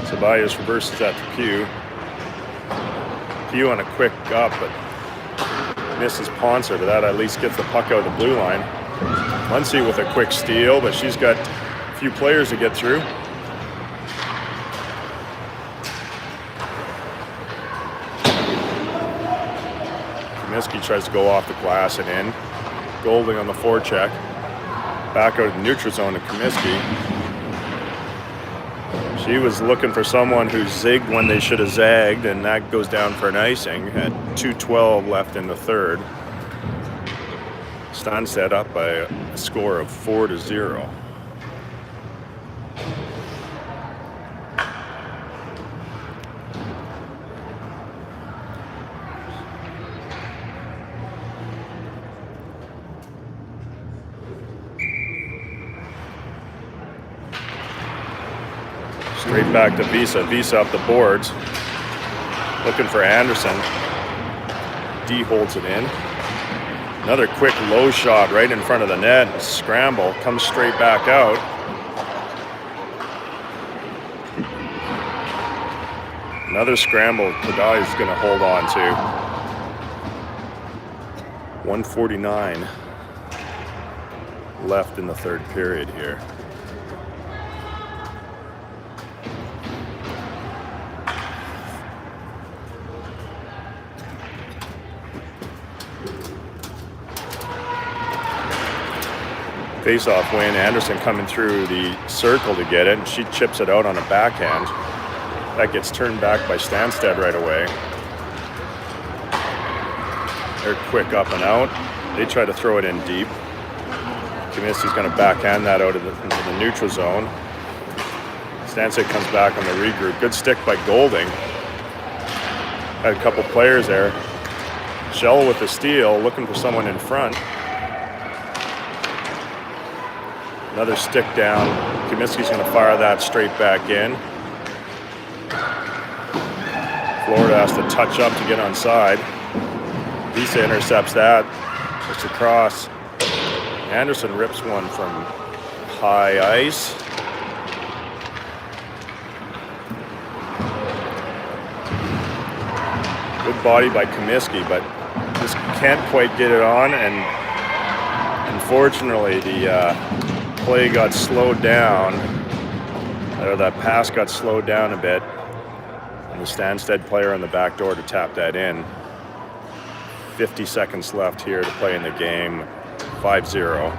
Ceballos reverses that to Pugh. Pugh on a quick up, but misses Poncer, but that at least gets the puck out of the blue line. Muncie with a quick steal, but she's got a few players to get through. Comiskey tries to go off the glass and in. Golding on the forecheck. Back out of the neutral zone to Comiskey. She was looking for someone who zigged when they should have zagged, and that goes down for an icing at 2:12 left in the third. Stanstead up by a score of 4-0. Straight back to Visa. Visa up the boards. Looking for Anderson. D holds it in. Another quick low shot right in front of the net. Scramble. Comes straight back out. Another scramble the guy's going to hold on to. 1:49 left in the third period here. Face-off win. Anderson coming through the circle to get it, and she chips it out on a backhand. That gets turned back by Stanstead right away. They're quick up and out. They try to throw it in deep. Comiskey's going to backhand that out into the neutral zone. Stanstead comes back on the regroup. Good stick by Golding. Had a couple players there. Shell with the steal, looking for someone in front. Another stick down. Comiskey's going to fire that straight back in. Florida has to touch up to get onside. Visa intercepts that. It's across. Anderson rips one from high ice. Good body by Comiskey, but just can't quite get it on, and unfortunately the play got slowed down, or that pass got slowed down a bit, and the Stanstead player on the back door to tap that in. 50 seconds left here to play in the game. 5-0.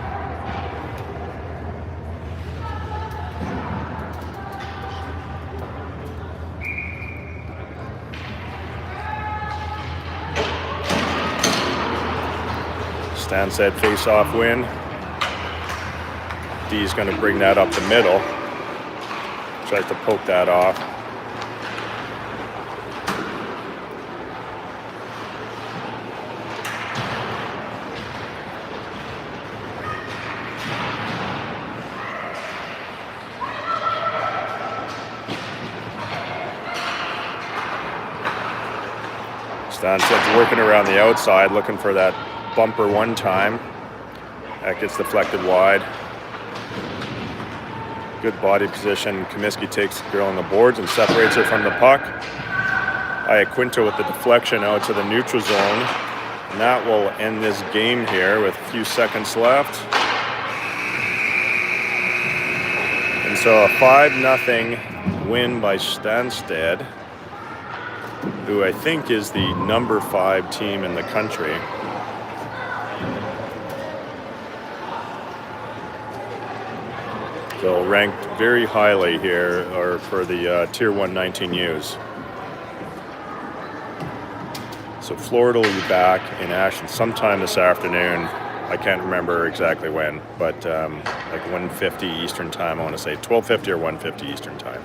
Stanstead face-off win. D's going to bring that up the middle. Tries to poke that off. Stanstead's working around the outside, looking for that bumper one time. That gets deflected wide. Good body position. Comiskey takes the girl on the boards and separates her from the puck. Iaquinta with the deflection out to the neutral zone. And that will end this game here with a few seconds left. And so a 5-0 win by Stanstead, who I think is the number 5 team in the country. So ranked very highly here, or for the Tier 1 19Us. So Florida will be back in action sometime this afternoon. I can't remember exactly when, but like 1:50 Eastern time, I want to say 12:50 or 1:50 Eastern time.